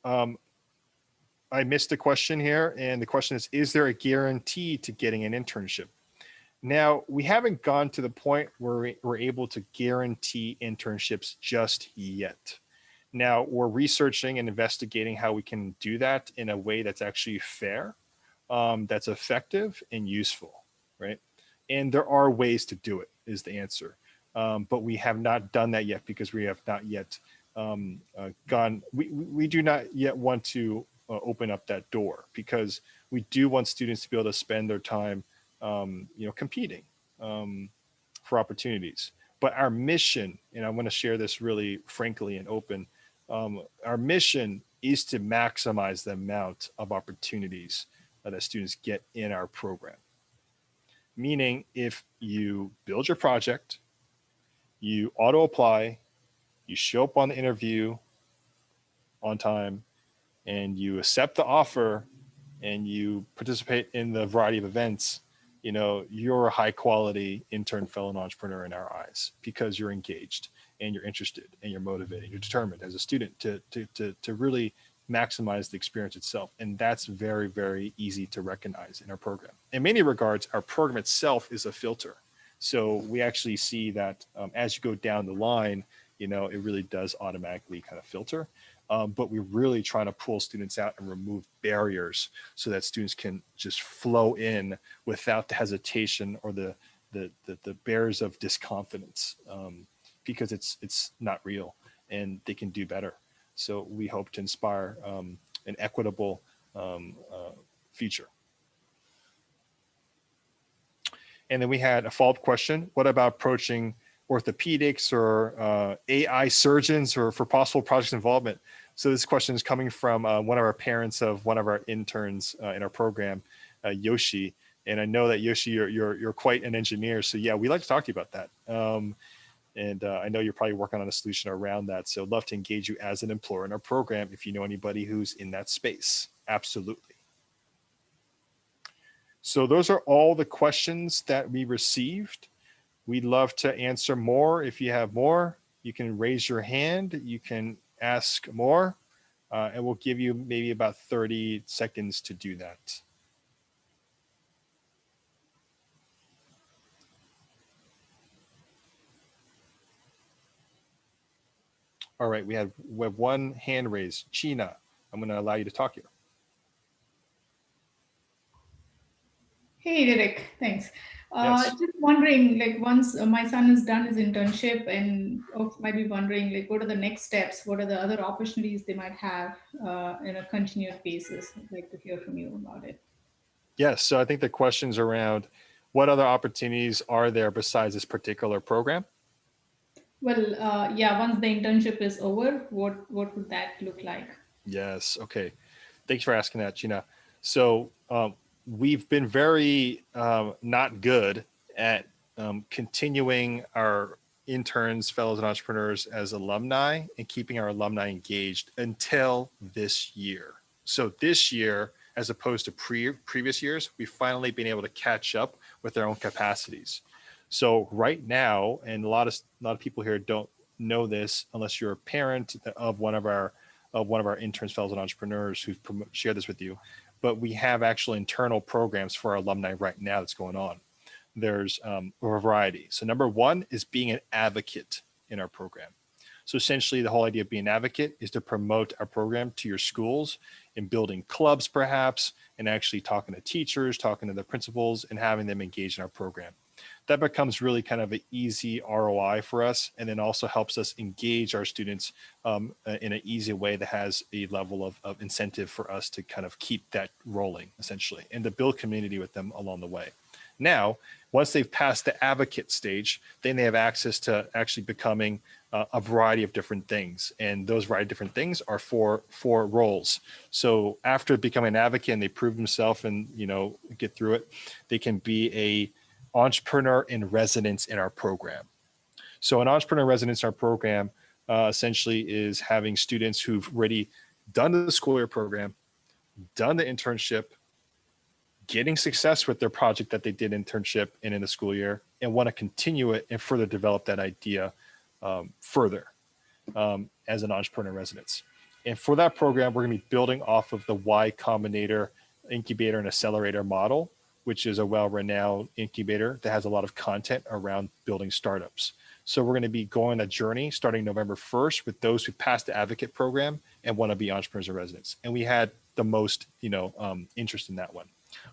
I missed a question here. And the question is there a guarantee to getting an internship? Now, we haven't gone to the point where we're able to guarantee internships just yet. Now, we're researching and investigating how we can do that in a way that's actually fair, that's effective and useful, right? And there are ways to do it is the answer. But we have not done that yet because we have not yet we do not yet want to open up that door because we do want students to be able to spend their time competing for opportunities. But our mission, and I want to share this really frankly and open, our mission is to maximize the amount of opportunities that students get in our program. Meaning if you build your project, you auto apply, you show up on the interview on time, and you accept the offer and you participate in the variety of events, you're a high quality intern, fellow, and entrepreneur in our eyes because you're engaged and you're interested and you're motivated, you're determined as a student to really maximize the experience itself. And that's very, very easy to recognize in our program. In many regards, our program itself is a filter. So we actually see that as you go down the line, it really does automatically kind of filter. But we're really trying to pull students out and remove barriers so that students can just flow in without the hesitation or the barriers of disconfidence because it's not real and they can do better. So we hope to inspire an equitable future. And then we had a follow-up question. What about approaching orthopedics or AI surgeons or for possible project involvement? So this question is coming from one of our parents of one of our interns in our program, Yoshi. And I know that Yoshi, you're quite an engineer. So yeah, we'd like to talk to you about that. And I know you're probably working on a solution around that. So I'd love to engage you as an employer in our program if you know anybody who's in that space. Absolutely. So those are all the questions that we received. We'd love to answer more. If you have more, you can raise your hand. You can ask more, and we'll give you maybe about 30 seconds to do that. All right, we have one hand raised. China, I'm going to allow you to talk here. Hey, Derek, thanks. Yes. Just wondering, like once my son is done his internship and folks might be wondering, like what are the next steps? What are the other opportunities they might have in a continued basis? I'd like to hear from you about it. Yes, so I think the question's around what other opportunities are there besides this particular program? Well, yeah, once the internship is over, what would that look like? Yes, okay. Thanks for asking that, Gina. So we've been very not good at continuing our interns, fellows, and entrepreneurs as alumni and keeping our alumni engaged until this year. So this year, as opposed to previous years, we've finally been able to catch up with their own capacities. So right now, and a lot of people here don't know this unless you're a parent of one of our interns, fellows, and entrepreneurs who've shared this with you, but we have actual internal programs for our alumni right now that's going on. There's a variety. So number one is being an advocate in our program. So essentially the whole idea of being an advocate is to promote our program to your schools and building clubs perhaps, and actually talking to teachers, talking to the principals and having them engage in our program. That becomes really kind of an easy ROI for us, and then also helps us engage our students in an easy way that has a level of incentive for us to kind of keep that rolling essentially, and to build community with them along the way. Now, once they've passed the advocate stage, then they have access to actually becoming a variety of different things. And those variety of different things are four roles. So after becoming an advocate and they prove themselves and, get through it, they can be a entrepreneur in residence in our program. So an entrepreneur in residence in our program essentially is having students who've already done the school year program, done the internship, getting success with their project that they did internship and in the school year, and want to continue it and further develop that idea further as an entrepreneur in residence. And for that program, we're going to be building off of the Y Combinator incubator and accelerator model, which is a well-renowned incubator that has a lot of content around building startups. So we're going to be going on a journey starting November 1st with those who passed the advocate program and want to be entrepreneurs in residence. And we had the most, interest in that one.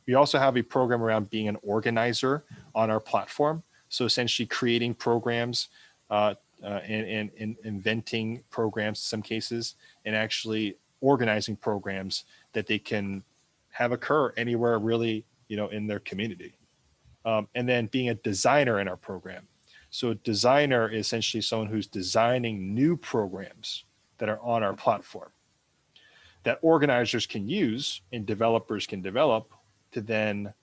We also have a program around being an organizer on our platform. So essentially creating programs and inventing programs in some cases, and actually organizing programs that they can have occur anywhere really, in their community. And then being a designer in our program. So a designer is essentially someone who's designing new programs that are on our platform that organizers can use and developers can develop to then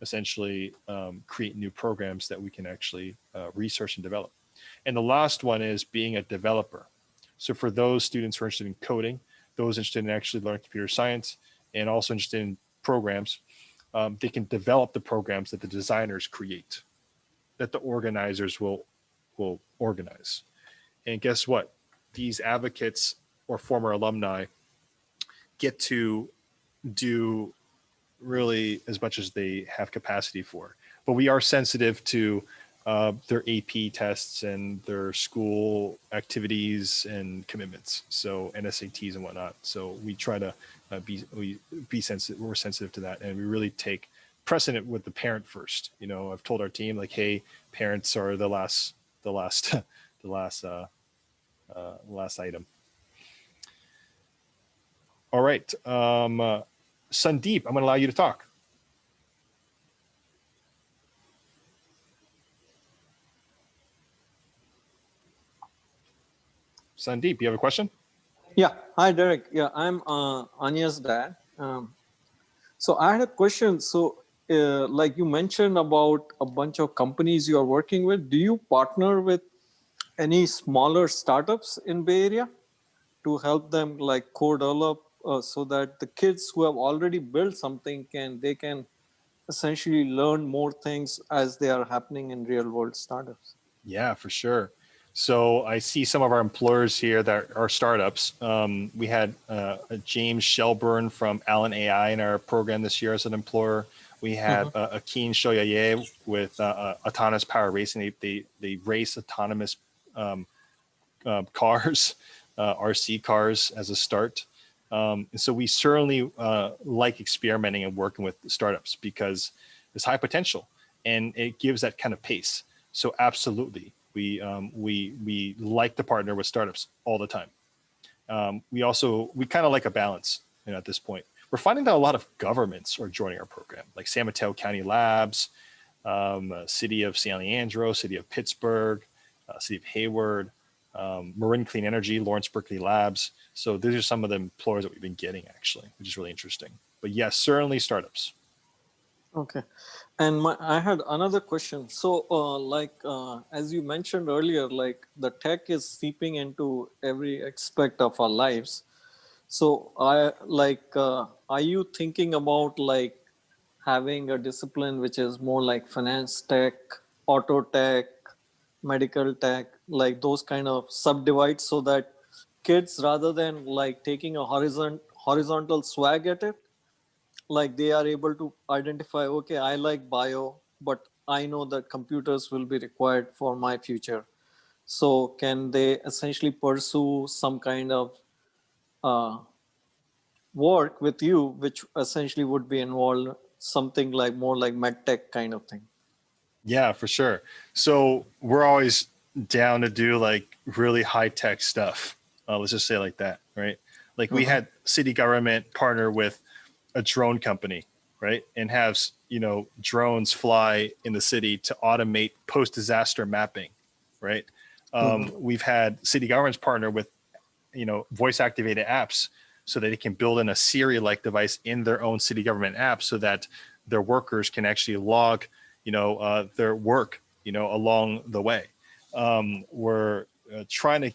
essentially create new programs that we can actually research and develop. And the last one is being a developer. So for those students who are interested in coding, those interested in actually learning computer science, and also interested in programs, they can develop the programs that the designers create, that the organizers will organize. And guess what? These advocates or former alumni get to do really as much as they have capacity for. But we are sensitive to their AP tests and their school activities and commitments, so and SATs and whatnot. So we try to be sensitive. We're sensitive to that, and we really take precedent with the parent first. I've told our team like, hey, parents are the last item. All right. Sandeep, I'm going to allow you to talk. Sandeep, you have a question? Yeah. Hi, Derek. Yeah, I'm Anya's dad. So I had a question. So, like you mentioned about a bunch of companies you are working with, do you partner with any smaller startups in Bay Area to help them like co-develop so that the kids who have already built something they can essentially learn more things as they are happening in real world startups? Yeah, for sure. So I see some of our employers here that are startups. We had James Shelburne from Allen AI in our program this year as an employer. We had Akin Shoyaye with Autonomous Power Racing. They race autonomous cars, RC cars as a start. And so we certainly like experimenting and working with startups because there's high potential and it gives that kind of pace. So absolutely, we like to partner with startups all the time. We kind of like a balance, at this point. We're finding that a lot of governments are joining our program, like San Mateo County Labs, City of San Leandro, City of Pittsburgh, City of Hayward, Marin Clean Energy, Lawrence Berkeley Labs. So these are some of the employers that we've been getting actually, which is really interesting. But yes, certainly startups. Okay. And I had another question. So as you mentioned earlier, like the tech is seeping into every aspect of our lives. So are you thinking about like having a discipline which is more like finance tech, auto tech, medical tech, like those kind of subdivides so that kids, rather than like taking a horizontal swag at it, like they are able to identify, okay, I like bio, but I know that computers will be required for my future. So can they essentially pursue some kind of work with you, which essentially would be involved something like more like medtech kind of thing? Yeah, for sure. So we're always down to do like really high tech stuff. Let's just say it like that, right? Like we had city government partner with a drone company, right? And have, drones fly in the city to automate post-disaster mapping, right? We've had city governments partner with, voice activated apps so that they can build in a Siri-like device in their own city government app so that their workers can actually log, their work, along the way. We're trying to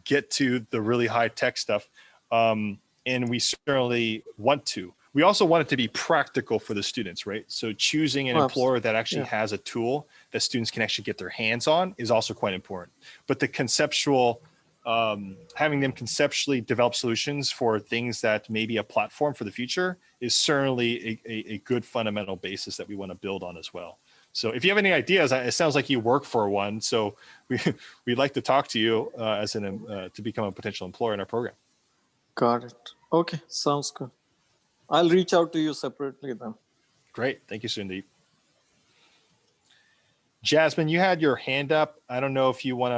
get to the really high tech stuff. And we certainly want to. We also want it to be practical for the students, right? So choosing an employer that actually has a tool that students can actually get their hands on is also quite important. But the conceptual, having them conceptually develop solutions for things that may be a platform for the future is certainly a good fundamental basis that we want to build on as well. So if you have any ideas, it sounds like you work for one. So we'd like to talk to you to become a potential employer in our program. Got it. Okay, sounds good. I'll reach out to you separately then. Great. Thank you, Sundeep. Jasmine, you had your hand up. I don't know if you want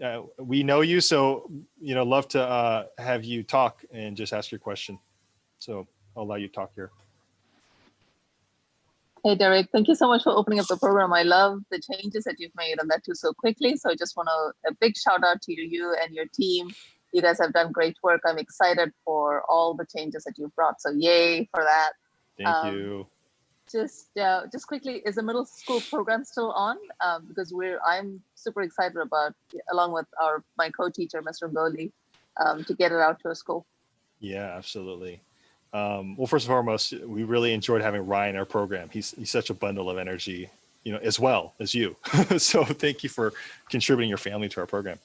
to, we know you, so, love to have you talk and just ask your question. So I'll allow you to talk here. Hey, Derek, thank you so much for opening up the program. I love the changes that you've made and that too so quickly. So I just want a big shout out to you and your team. You guys have done great work. I'm excited for all the changes that you've brought. So yay for that. Thank you. Just quickly, is the middle school program still on? Because I'm super excited about, along with my co-teacher, Mr. Goli, to get it out to a school. Yeah, absolutely. Well, first and foremost, we really enjoyed having Ryan in our program. He's such a bundle of energy, as well as you. So thank you for contributing your family to our program.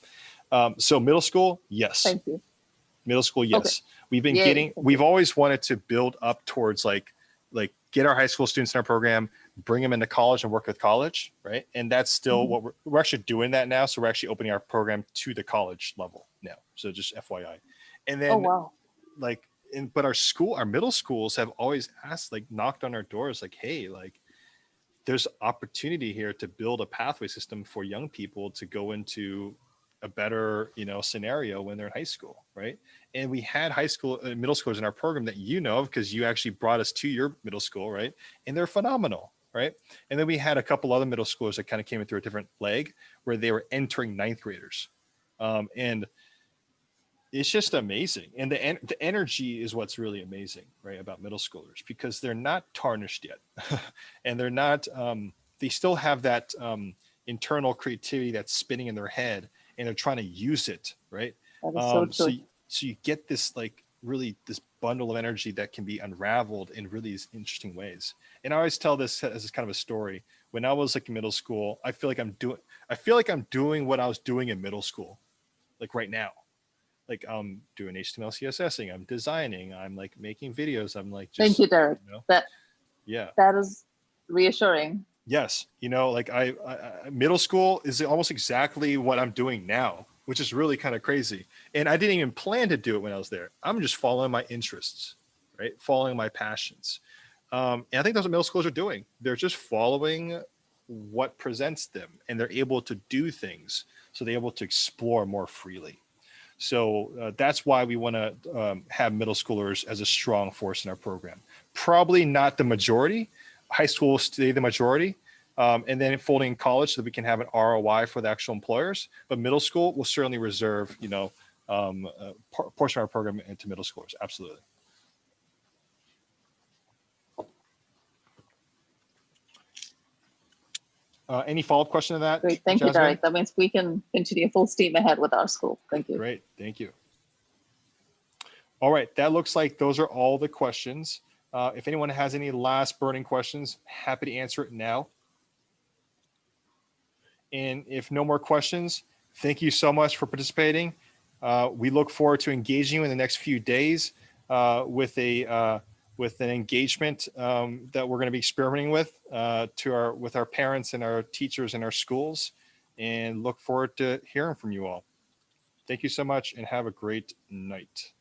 So middle school, yes. Thank you. Middle school, yes. Okay. We've always wanted to build up towards like get our high school students in our program, bring them into college and work with college, right? And that's still what we're actually doing that now. So we're actually opening our program to the college level now. So just FYI. And then but our middle schools have always asked, knocked on our doors, hey, there's opportunity here to build a pathway system for young people to go into a better, scenario when they're in high school, right? And we had middle schoolers in our program that of, because you actually brought us to your middle school, right? And they're phenomenal, right? And then we had a couple other middle schoolers that kind of came in through a different leg where they were entering ninth graders. And it's just amazing. And the energy is what's really amazing, right, about middle schoolers, because they're not tarnished yet. And they're not, they still have that internal creativity that's spinning in their head, and they're trying to use it, right? That is so true. So you get this really this bundle of energy that can be unraveled in really interesting ways. And I always tell this as kind of a story. When I was in middle school, I feel like I'm doing what I was doing in middle school, like right now. Like I'm doing HTML, CSSing, I'm designing, I'm making videos, I'm just. Thank you, Derek. That is reassuring. Yes, I middle school is almost exactly what I'm doing now, which is really kind of crazy. And I didn't even plan to do it when I was there. I'm just following my interests, right? Following my passions. And I think that's what middle schoolers are doing. They're just following what presents them, and they're able to do things, so they're able to explore more freely. So that's why we want to have middle schoolers as a strong force in our program. Probably not the majority. High school will stay the majority, and then folding in college so that we can have an ROI for the actual employers. But middle school will certainly reserve, a portion of our program into middle schoolers. Absolutely. Any follow-up question to that? Great, thank you, Derek. That means we can continue full steam ahead with our school. Thank you. Great, thank you. All right, that looks like those are all the questions. If anyone has any last burning questions, happy to answer it now. And if no more questions, thank you so much for participating. We look forward to engaging you in the next few days with an engagement that we're going to be experimenting with with our parents and our teachers and our schools, and look forward to hearing from you all. Thank you so much, and have a great night.